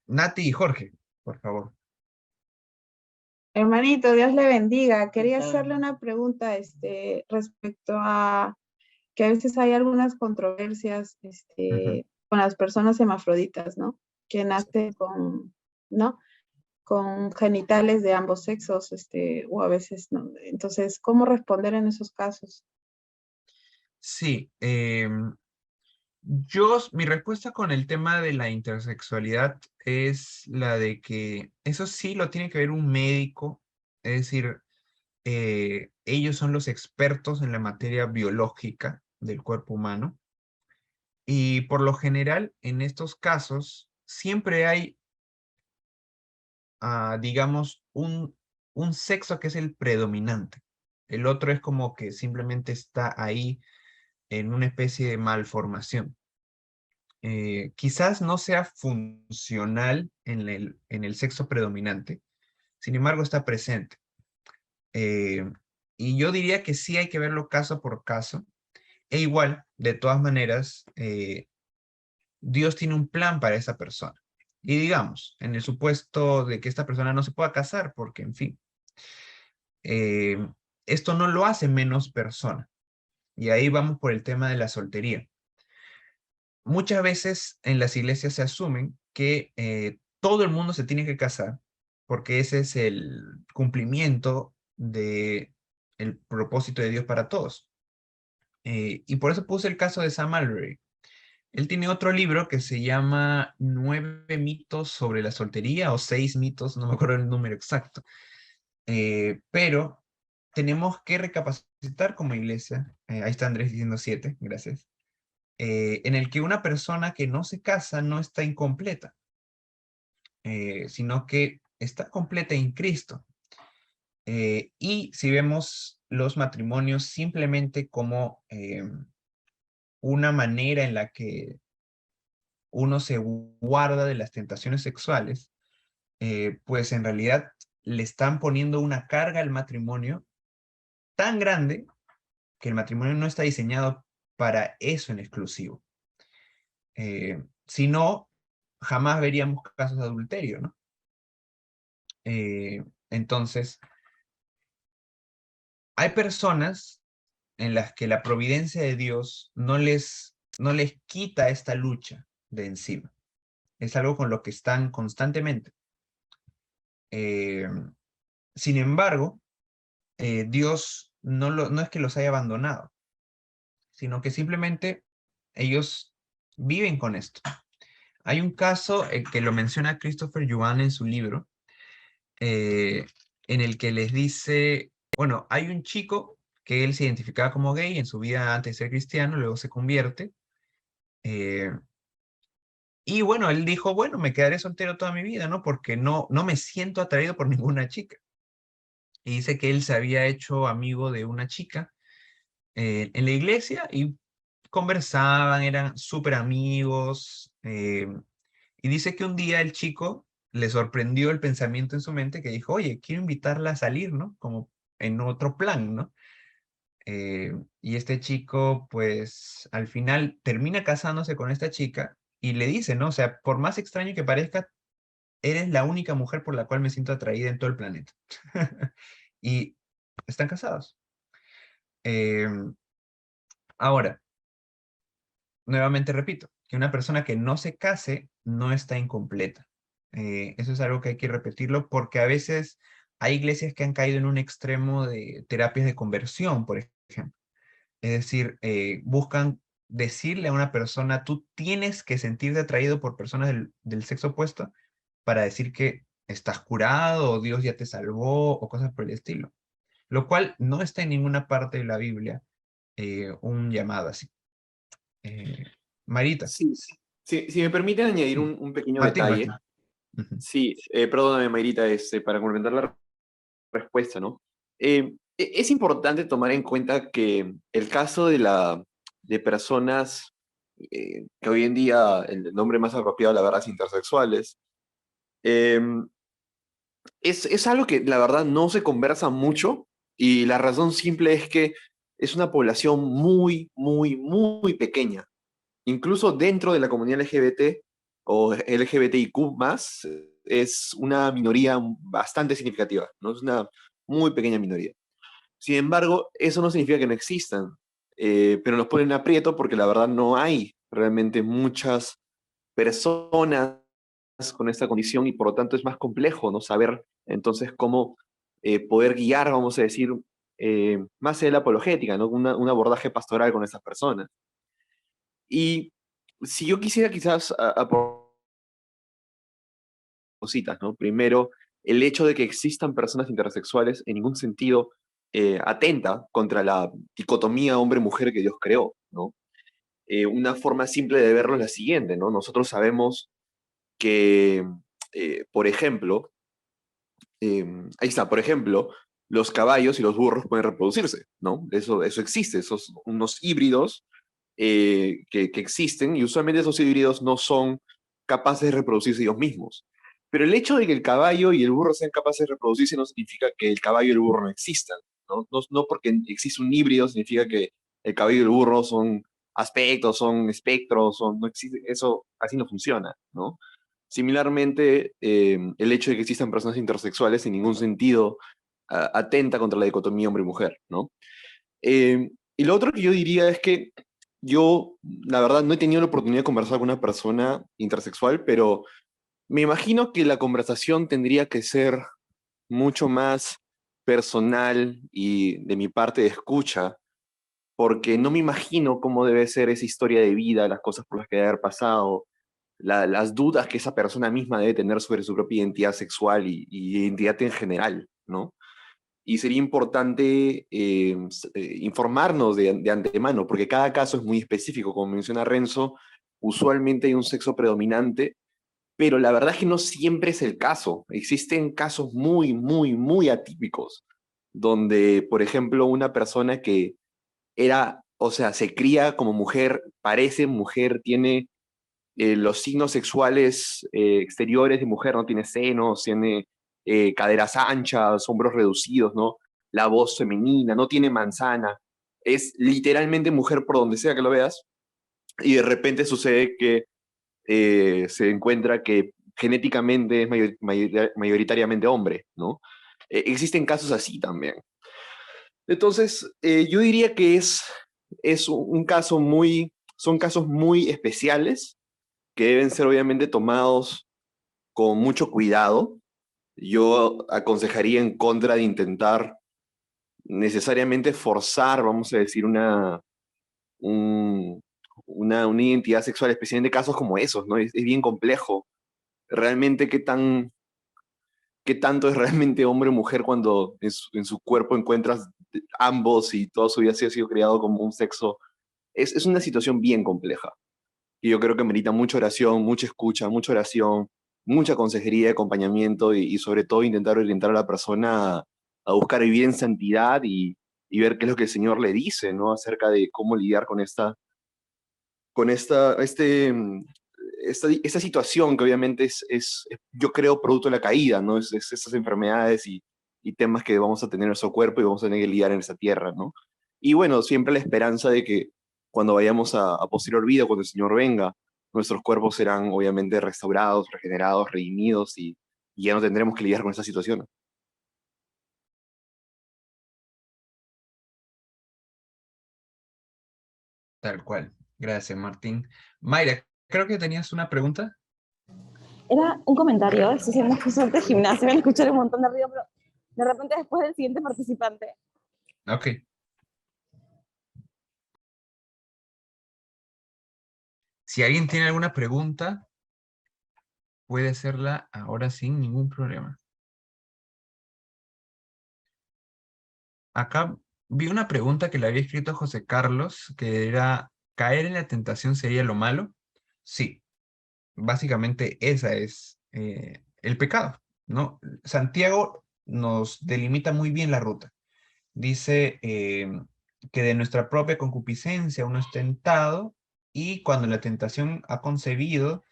Nati y Jorge, por favor. Hermanito, Dios le bendiga. Quería hacerle una pregunta, respecto a que a veces hay algunas controversias, Ujú. con las personas hermafroditas, ¿no? Que nacen con, ¿no? Con genitales de ambos sexos, o a veces no. Entonces, ¿cómo responder en esos casos? Sí, mi respuesta con el tema de la intersexualidad es la de que eso sí lo tiene que ver un médico, es decir, ellos son los expertos en la materia biológica del cuerpo humano y por lo general en estos casos siempre hay, digamos, un sexo que es el predominante. El otro es como que simplemente está ahí en una especie de malformación. Quizás no sea funcional en el sexo predominante, sin embargo está presente. Eh, y yo diría que sí hay que verlo caso por caso, e igual, de todas maneras, Dios tiene un plan para esa persona. Y digamos, en el supuesto de que esta persona no se pueda casar, porque, en fin, eh, esto no lo hace menos persona. Y ahí vamos por el tema de la soltería. Muchas veces en las iglesias se asumen que todo el mundo se tiene que casar, porque ese es el cumplimiento de el propósito de Dios para todos. Y por eso puse el caso de Sam Albury. Él tiene otro libro que se llama Nueve mitos sobre la soltería o seis mitos, no me acuerdo el número exacto. Pero tenemos que recapacitar como iglesia. Ahí está Andrés diciendo siete, gracias. En el que una persona que no se casa no está incompleta, sino que está completa en Cristo. Y si vemos los matrimonios simplemente como una manera en la que uno se guarda de las tentaciones sexuales, pues en realidad le están poniendo una carga al matrimonio tan grande que el matrimonio no está diseñado para eso en exclusivo. Si no, jamás veríamos casos de adulterio, ¿no? Entonces, hay personas en las que la providencia de Dios no les quita esta lucha de encima. Es algo con lo que están constantemente. Eh, Sin embargo, Dios no es que los haya abandonado, sino que simplemente ellos viven con esto. Hay un caso que lo menciona Christopher Yuan en su libro, eh, en el que les dice, bueno, hay un chico que él se identificaba como gay en su vida antes de ser cristiano, luego se convierte, eh, y bueno, él dijo, bueno, me quedaré soltero toda mi vida, ¿no? Porque no me siento atraído por ninguna chica. Y dice que él se había hecho amigo de una chica en la iglesia y conversaban, eran súper amigos. Y dice que un día el chico le sorprendió el pensamiento en su mente que dijo, oye, quiero invitarla a salir, ¿no? Como en otro plan, ¿no? Y este chico, pues, al final termina casándose con esta chica y le dice, ¿no? O sea, por más extraño que parezca, eres la única mujer por la cual me siento atraída en todo el planeta. Y están casados. Eh, Ahora, nuevamente repito, que una persona que no se case no está incompleta. Eso es algo que hay que repetirlo porque a veces hay iglesias que han caído en un extremo de terapias de conversión, por ejemplo. Es decir, buscan decirle a una persona, tú tienes que sentirte atraído por personas del sexo opuesto para decir que estás curado o Dios ya te salvó o cosas por el estilo. Lo cual no está en ninguna parte de la Biblia un llamado así. Eh, Marita. Sí, sí. Si me permiten añadir Sí. un pequeño Martín, detalle. Martín. Ujú. Sí, perdóname, Mayrita, para complementar la respuesta, ¿no? Es importante tomar en cuenta que el caso de personas que hoy en día el nombre más apropiado, la verdad, es intersexuales, eh, es algo que la verdad no se conversa mucho y la razón simple es que es una población muy, muy, muy pequeña. Incluso dentro de la comunidad LGBT o LGBTIQ+, es una minoría bastante significativa, ¿no? Es una muy pequeña minoría. Sin embargo, eso no significa que no existan, pero nos ponen en aprieto porque la verdad no hay realmente muchas personas con esta condición y por lo tanto es más complejo, ¿no? Saber entonces cómo poder guiar, vamos a decir, más allá de la apologética, ¿no? Un abordaje pastoral con esas personas. Y si yo quisiera quizás aportar cositas, ¿no? Primero, el hecho de que existan personas intersexuales en ningún sentido atenta contra la dicotomía hombre-mujer que Dios creó, ¿no? Una forma simple de verlo es la siguiente, ¿no? Nosotros sabemos que, por ejemplo, ahí está, por ejemplo, los caballos y los burros pueden reproducirse, ¿no? Eso existe, esos unos híbridos que existen y usualmente esos híbridos no son capaces de reproducirse ellos mismos. Pero el hecho de que el caballo y el burro sean capaces de reproducirse no significa que el caballo y el burro no existan, ¿no? No porque existe un híbrido significa que el caballo y el burro son aspectos, son espectros, no existe, eso así no funciona, ¿no? Similarmente, el hecho de que existan personas intersexuales en ningún sentido atenta contra la dicotomía hombre-mujer, ¿no? Y lo otro que yo diría es que yo, la verdad, no he tenido la oportunidad de conversar con una persona intersexual, pero me imagino que la conversación tendría que ser mucho más personal y de mi parte de escucha, porque no me imagino cómo debe ser esa historia de vida, las cosas por las que debe haber pasado, las dudas que esa persona misma debe tener sobre su propia identidad sexual y identidad en general, ¿no? Y sería importante informarnos de antemano, porque cada caso es muy específico. Como menciona Renzo, usualmente hay un sexo predominante, pero la verdad es que no siempre es el caso. Existen casos muy, muy, muy atípicos, donde, por ejemplo, una persona que era, o sea, se cría como mujer, parece mujer, tiene los signos sexuales exteriores de mujer, ¿no? Tiene senos, tiene caderas anchas, hombros reducidos, ¿no? La voz femenina, no tiene manzana. Es literalmente mujer por donde sea que lo veas. Y de repente sucede que se encuentra que genéticamente es mayoritariamente hombre, ¿no? Existen casos así también. Entonces, yo diría que es un caso son casos muy especiales que deben ser obviamente tomados con mucho cuidado. Yo aconsejaría en contra de intentar necesariamente forzar, vamos a decir, un- una identidad sexual, especialmente en casos como esos, ¿no? Es bien complejo. Realmente, qué tanto es realmente hombre o mujer cuando en su cuerpo encuentras ambos y toda su vida se ha sido creado como un sexo? Es una situación bien compleja. Y yo creo que merita mucha oración, mucha escucha, mucha oración, mucha consejería, acompañamiento y sobre todo intentar orientar a la persona a buscar vivir en santidad y ver qué es lo que el Señor le dice, ¿no? Acerca de cómo lidiar con esta situación que obviamente yo creo, producto de la caída, ¿no? Es esas enfermedades y temas que vamos a tener en nuestro cuerpo y vamos a tener que lidiar en esta tierra, ¿no? Y bueno, siempre la esperanza de que cuando vayamos a posterior vida, cuando el Señor venga, nuestros cuerpos serán obviamente restaurados, regenerados, redimidos y ya no tendremos que lidiar con esta situación. Tal cual. Gracias, Martín. Mayra, creo que tenías una pregunta. Era un comentario, estoy haciendo justamente gimnasio, me escuché un montón de ruido, pero de repente después del siguiente participante. Ok. Si alguien tiene alguna pregunta, puede hacerla ahora sin ningún problema. Acá vi una pregunta que le había escrito José Carlos, que era, ¿caer en la tentación sería lo malo? Sí, básicamente esa es el pecado, ¿no? Santiago nos delimita muy bien la ruta. Dice que de nuestra propia concupiscencia uno es tentado y cuando la tentación ha concebido,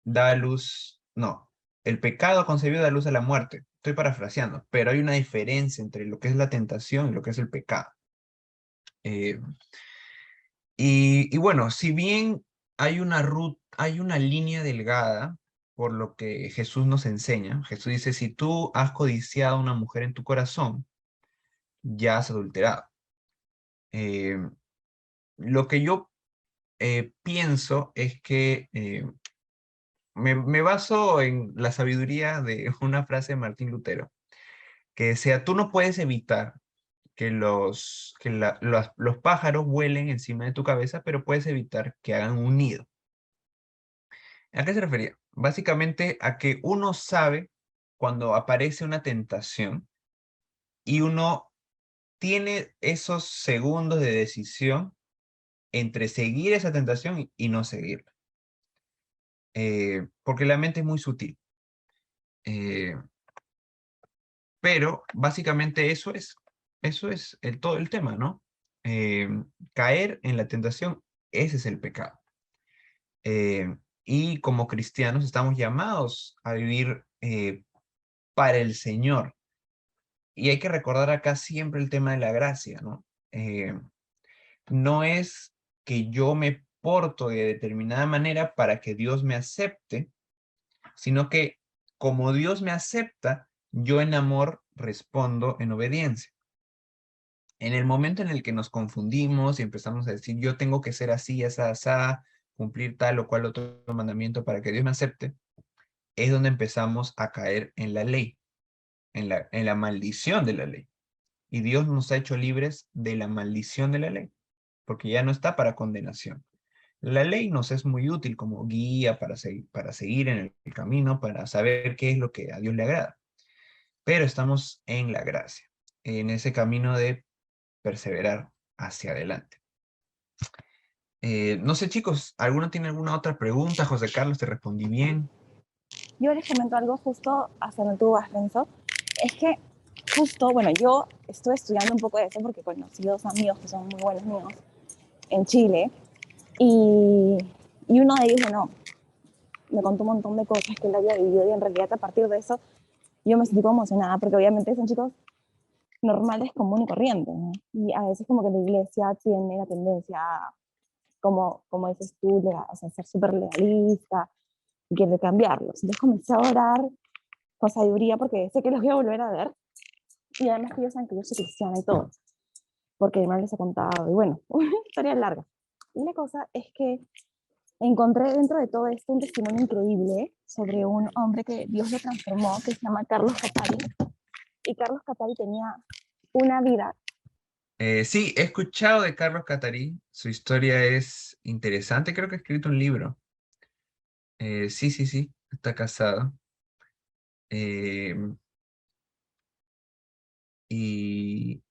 da a luz, no, el pecado ha concebido da luz a la muerte. Estoy parafraseando, pero hay una diferencia entre lo que es la tentación y lo que es el pecado. Eh, y bueno, si bien hay una ruta, hay una línea delgada por lo que Jesús nos enseña. Jesús dice, si tú has codiciado a una mujer en tu corazón, ya has adulterado. Eh, lo que yo pienso es que me baso en la sabiduría de una frase de Martín Lutero, que decía, tú no puedes evitar que los pájaros vuelen encima de tu cabeza, pero puedes evitar que hagan un nido. ¿A qué se refería? Básicamente a que uno sabe cuando aparece una tentación y uno tiene esos segundos de decisión entre seguir esa tentación y no seguirla. Porque la mente es muy sutil. Eh, pero básicamente eso es todo el tema, ¿no? Eh, caer en la tentación, ese es el pecado. Y como cristianos estamos llamados a vivir para el Señor. Y hay que recordar acá siempre el tema de la gracia, ¿no? No es que yo me porto de determinada manera para que Dios me acepte, sino que como Dios me acepta, yo en amor respondo en obediencia. En el momento en el que nos confundimos y empezamos a decir, yo tengo que ser así, asa, cumplir tal o cual otro mandamiento para que Dios me acepte, es donde empezamos a caer en la ley, en la maldición de la ley. Y Dios nos ha hecho libres de la maldición de la ley, porque ya no está para condenación. La ley nos es muy útil como guía para seguir en el camino, para saber qué es lo que a Dios le agrada. Pero estamos en la gracia, en ese camino de perseverar hacia adelante. No sé, chicos, ¿alguno tiene alguna otra pregunta? José Carlos, ¿te respondí bien? Yo les comento algo justo hacia donde tú vas, Renzo. Es que justo, bueno, yo estuve estudiando un poco de eso porque conocí dos amigos que son muy buenos míos en Chile y uno de ellos, bueno, me contó un montón de cosas que él había vivido y en realidad a partir de eso yo me sentí como emocionada porque obviamente son chicos normales, común y corriente, ¿no? Y a veces como que la iglesia tiene la tendencia a, como dices tú, o sea, ser súper legalista y quiere cambiarlos. Entonces comencé a orar con sabiduría porque sé que los voy a volver a ver y además que ellos saben que yo soy cristiana y todo, porque mi madre les ha contado y bueno, una historia larga. Y la cosa es que encontré dentro de todo esto un testimonio increíble sobre un hombre que Dios lo transformó, que se llama Carlos Catari. Y Carlos Catari tenía una vida. Sí, he escuchado de Carlos Catarí. Su historia es interesante. Creo que ha escrito un libro. Sí. Está casado. Y